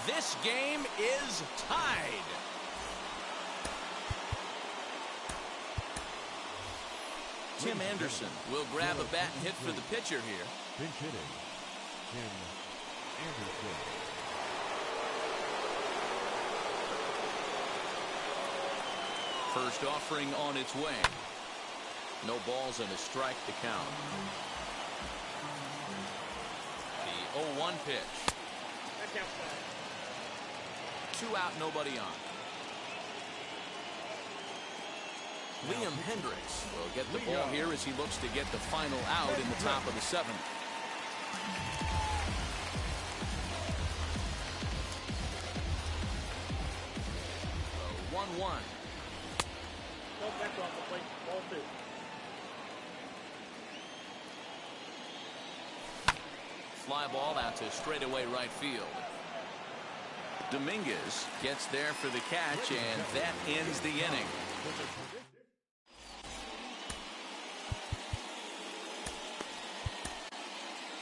This game is tied. Tim Anderson will grab a bat and hit for the pitcher here. Pinch hitting, Tim Anderson. First offering on its way. No balls and a strike to count. The 0-1 pitch. 2 out, nobody on. Liam Hendricks will get the ball here as he looks to get the final out in the top of the 7th. So 1-1. Fly ball out to straightaway right field. Dominguez gets there for the catch, and that ends the inning.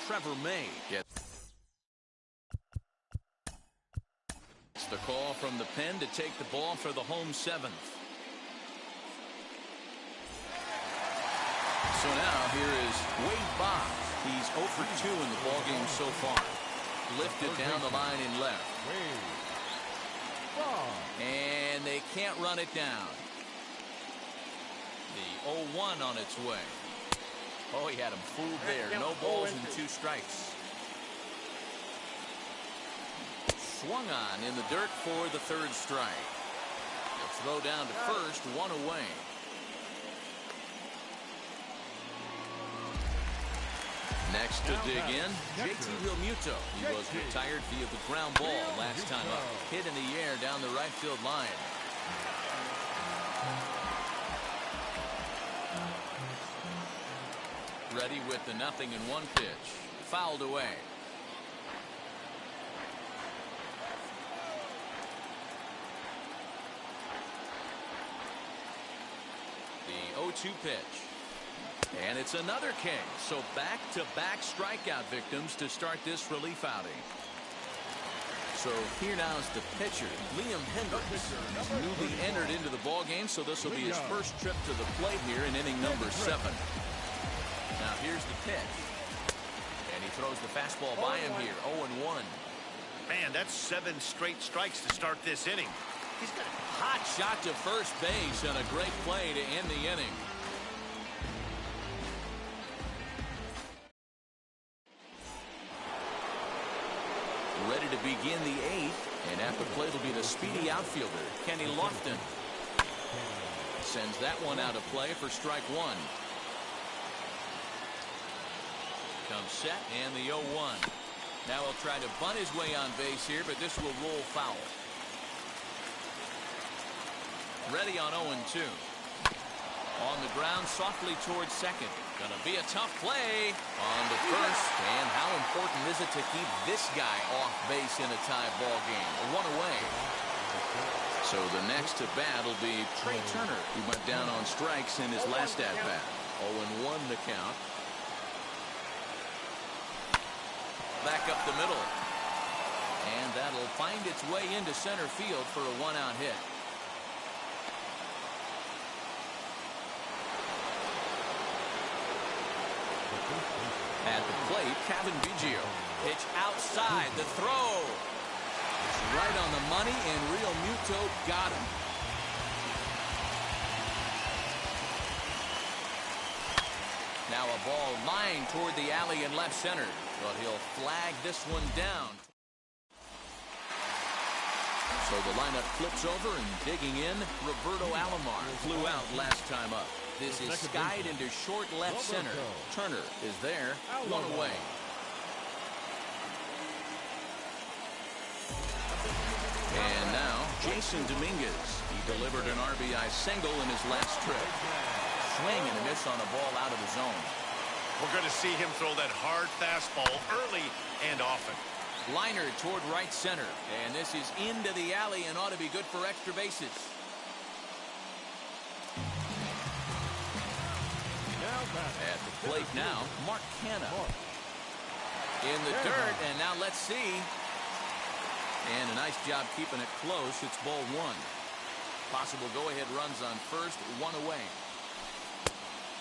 Trevor May gets the call from the pen to take the ball for the home seventh. So now here is Wade Boggs. He's 0 for 2 in the ballgame so far. Lifted down the line in left. And they can't run it down. The 0-1 on its way. Oh, he had him fooled there. No balls and 2 strikes. Swung on in the dirt for the 3rd strike. The throw down to first, 1 away. Next to dig in, JT Realmuto. He was retired via the ground ball last time up. Hit in the air down the right field line. Ready with the 0-1 pitch. Fouled away. The 0-2 pitch. And it's another K. So back-to-back strikeout victims to start this relief outing. So here now is the pitcher, Liam Hendricks. He's newly entered into the ballgame, so this will be his first trip to the plate here in inning number 7. Now here's the pitch. And he throws the fastball by him here, 0-1. Man, that's 7 straight strikes to start this inning. He's got a hot shot to first base and a great play to end the inning. Ready to begin the 8th, and at the plate will be the speedy outfielder, Kenny Lofton. Sends that one out of play for strike 1. Comes set, and the 0-1. Now he'll try to bunt his way on base here, but this will roll foul. Ready on 0-2. On the ground, softly towards second. Gonna be a tough play on the first. And how important is it to keep this guy off base in a tie ball game? 1 away. So the next to bat will be Trey Turner. He went down on strikes in his last at bat. 0-1 the count. Back up the middle. And that'll find its way into center field for a 1-out hit. At the plate, Kevin Biggio. Pitch outside, the throw. It's right on the money, and Realmuto got him. Now a ball lined toward the alley in left center, but he'll flag this one down. So the lineup flips over, and digging in, Roberto Alomar flew out last time up. This is skied into short left center. Turner is there, 1 away. And now, Jason Dominguez. He delivered an RBI single in his last trip. Swing and a miss on a ball out of the zone. We're going to see him throw that hard fastball early and often. Liner toward right center. And this is into the alley and ought to be good for extra bases. At the plate now, Mark Canha. In the dirt, and now let's see. And a nice job keeping it close. It's ball 1. Possible go-ahead runs on first, 1 away.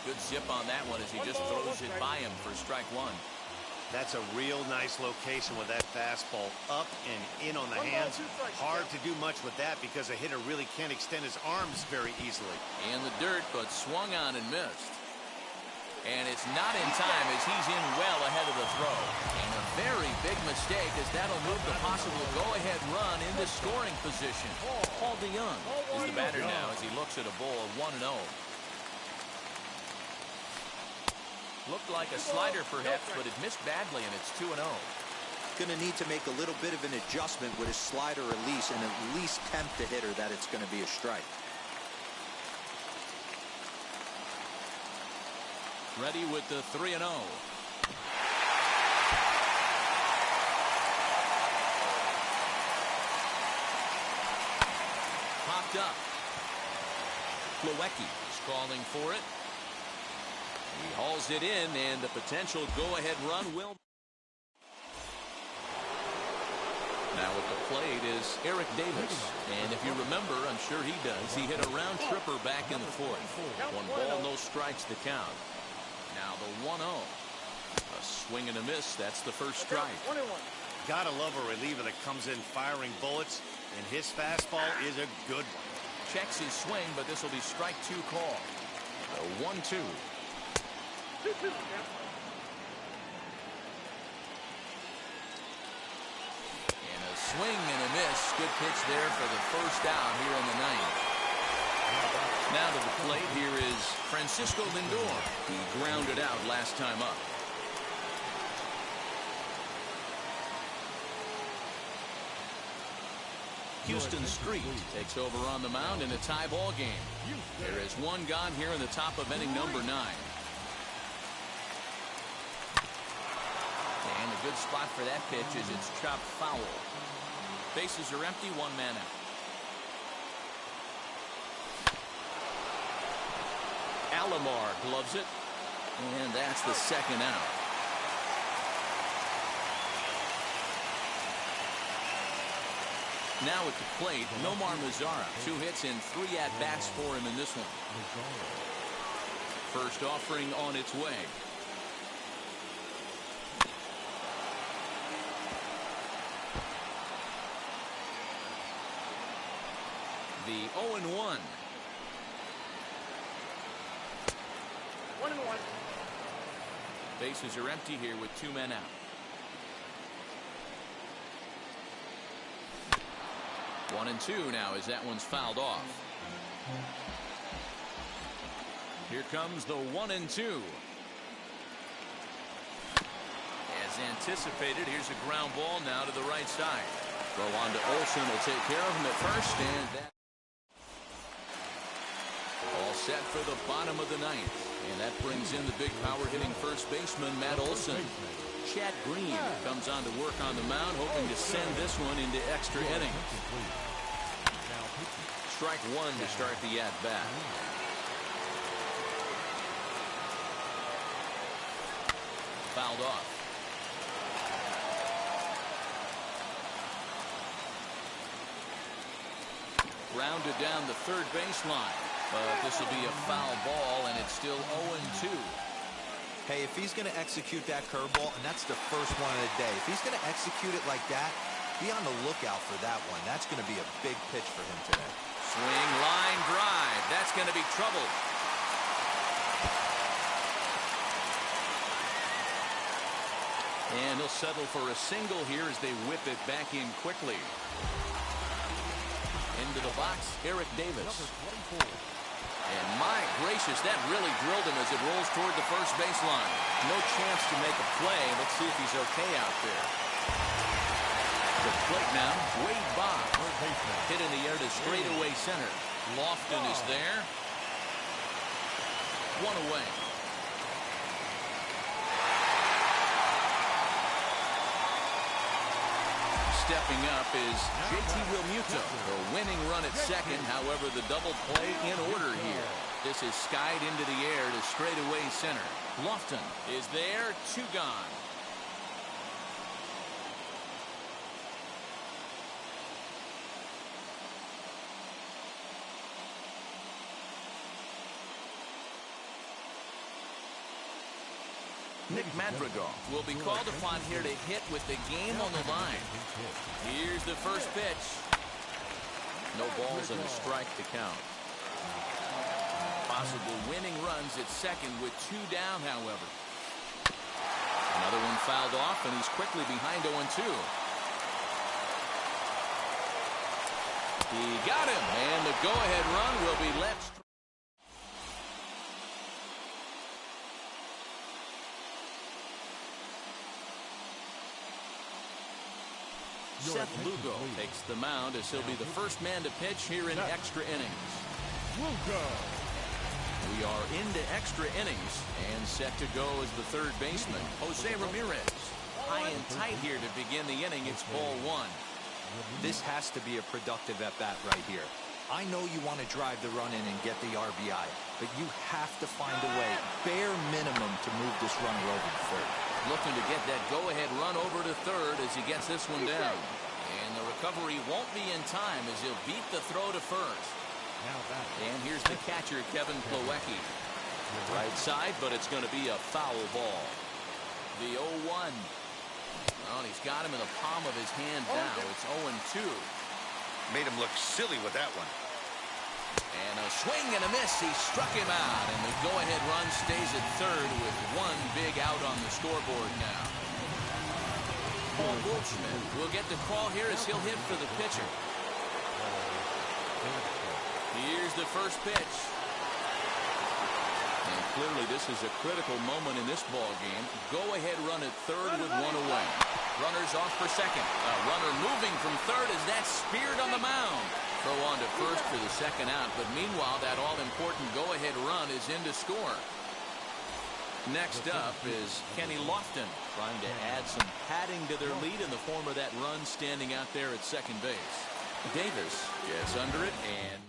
Good zip on that one as he just throws it by him for strike 1. That's a real nice location with that fastball up and in on the hands. Hard to do much with that because a hitter really can't extend his arms very easily. In the dirt, but swung on and missed. And it's not in time as he's in well ahead of the throw. And a very big mistake as that'll move the possible go-ahead run into scoring position. Paul DeYoung is the batter now as he looks at a ball of 1-0. Looked like a slider perhaps, but it missed badly, and it's 2-0. Going to need to make a little bit of an adjustment with his slider release and at least tempt the hitter that it's going to be a strike. Ready with the 3-0. picked up. Plawecki is calling for it. He hauls it in, and the potential go-ahead run will. Now at the plate is Eric Davis. And if you remember, I'm sure he does, he hit a round tripper back in the fourth. 1 ball, no strikes to count. Now the 1-0. A swing and a miss. That's the first strike. Gotta love a reliever that comes in firing bullets, and his fastball is a good one. Checks his swing, but this will be strike 2 call. The 1-2. And a swing and a miss. Good pitch there for the first out here in the 9th. Now to the plate, here is Francisco Lindor. He grounded out last time up. Houston Street takes over on the mound in a tie ball game. There is 1 gone here in the top of inning number 9. And a good spot for that pitch is it's chopped foul. Bases are empty, 1 man out. Alomar gloves it, and that's the 2nd out. Now at the plate, Nomar Mazara. 2 hits and 3 at-bats for him in this one. First offering on its way. The 0-1. 1-1. Bases are empty here with 2 men out. 1-2 now as that one's fouled off. Here comes the 1-2. As anticipated, here's a ground ball now to the right side. Throw on to Olsen will take care of him at first, and that all set for the bottom of the 9th. And that brings in the big power hitting first baseman Matt Olsen. Chad Green comes on to work on the mound, hoping to send this one into extra innings. Strike 1 to start the at-bat. Fouled off. Grounded down the third baseline. But this will be a foul ball, and it's still 0-2. Hey, if he's going to execute that curveball, and that's the first one of the day, if he's going to execute it like that, be on the lookout for that one. That's going to be a big pitch for him today. Swing, line, drive. That's going to be trouble. And he'll settle for a single here as they whip it back in quickly. Into the box, Eric Davis. And my gracious, that really drilled him as it rolls toward the first baseline. No chance to make a play. Let's see if he's okay out there. The plate now, Wade Bob. Hit in the air to straightaway center. Lofton is there. 1 away. Stepping up is JT Realmuto. The winning run at second, however, the double play in order here. This is skied into the air to straightaway center. Lofton is there, 2 gone. Nick Madrigal will be called upon here to hit with the game on the line. Here's the first pitch. No balls and a strike to count. Possible winning runs at second with 2 down, however. Another one fouled off, and he's quickly behind 0-2. He got him, and the go-ahead run will be let. Seth Lugo takes the mound as he'll be the first man to pitch here in extra innings. We are into extra innings and set to go as the third baseman, Jose Ramirez. High and tight here to begin the inning. It's ball 1. This has to be a productive at-bat right here. I know you want to drive the run in and get the RBI, but you have to find a way, bare minimum, to move this runner over to third. Looking to get that go-ahead run over to third as he gets this one down. And the recovery won't be in time as he'll beat the throw to first. And here's the catcher, Kevin Plawecki. Right side, but it's going to be a foul ball. The 0-1. Oh, he's got him in the palm of his hand now. It's 0-2. Made him look silly with that one. And a swing and a miss. He struck him out, and the go-ahead run stays at third with one big out on the scoreboard now. Paul Goldschmidt will get the call here as he'll hit for the pitcher. Here's the first pitch. And clearly this is a critical moment in this ball game. Go-ahead run at third with one away. Runners off for second. A runner moving from third as that's speared on the mound. Throw on to first for the second out, but meanwhile that all-important go-ahead run is in to score. Next up is Kenny Lofton, trying to add some padding to their lead in the form of that run standing out there at second base. Davis gets under it, and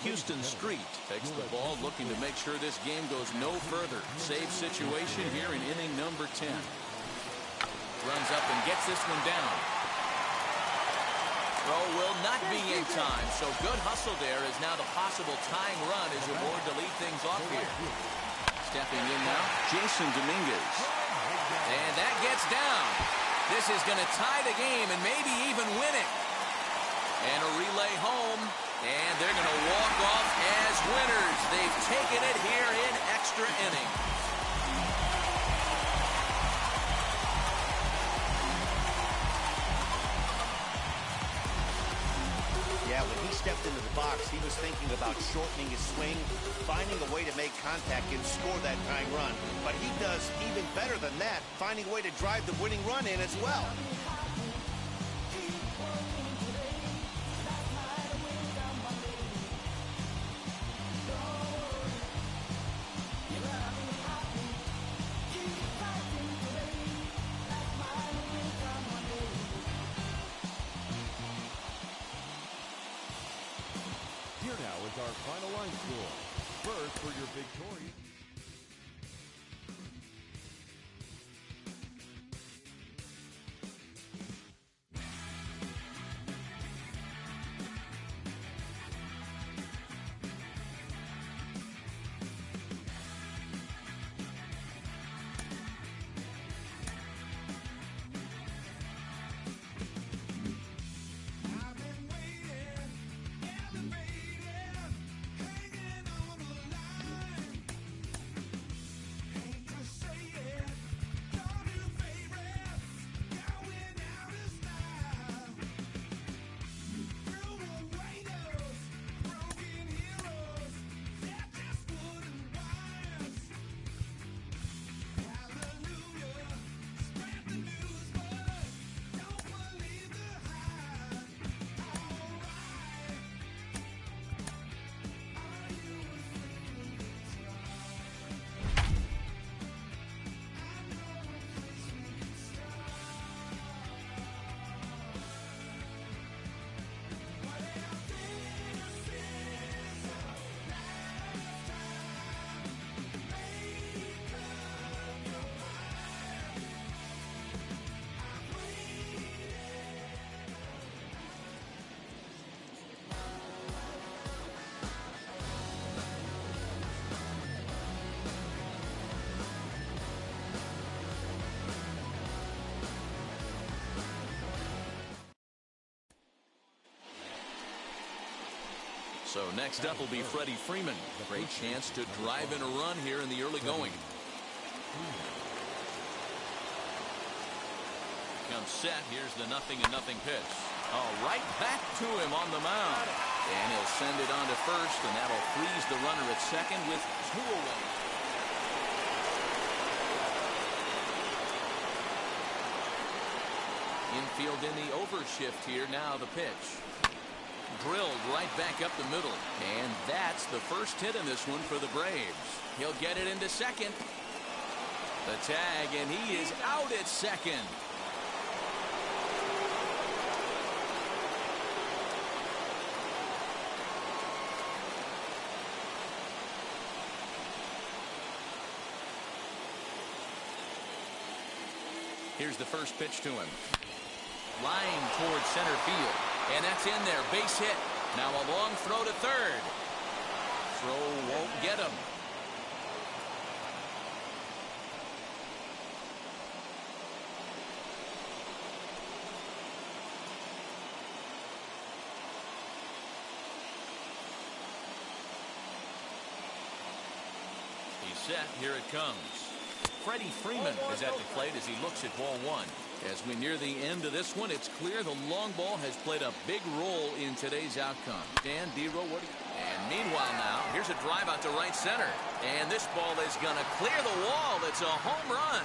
Houston Street takes the ball, looking to make sure this game goes no further. Save situation here in inning number 10. Runs up and gets this one down. Throw will not be in time, so good hustle there is now the possible tying run as you're bored to lead things off here. Stepping in now, Jason Dominguez. And that gets down. This is going to tie the game and maybe even win it. And a relay home. And they're going to walk off as winners. They've taken it here in extra innings. Yeah, when he stepped into the box, he was thinking about shortening his swing, finding a way to make contact and score that tying run. But he does even better than that, finding a way to drive the winning run in as well. Here now is our final line score. First for your victorious. So next up will be Freddie Freeman. Great chance to drive in a run here in the early going. Comes set. Here's the 0-0 pitch. Oh, right back to him on the mound. And he'll send it on to first, and that'll freeze the runner at second with 2 away. Infield in the overshift here. Now the pitch. Drilled right back up the middle. And that's the first hit in this one for the Braves. He'll get it into second. The tag, and he is out at second. Here's the first pitch to him. Line towards center field. And that's in there. Base hit. Now a long throw to third. Throw won't get him. He's set. Here it comes. Freddie Freeman is at the plate as he looks at ball one. As we near the end of this one, it's clear the long ball has played a big role in today's outcome. Dan, D-Row, what do you... And meanwhile now, here's a drive out to right center. And this ball is going to clear the wall. It's a home run.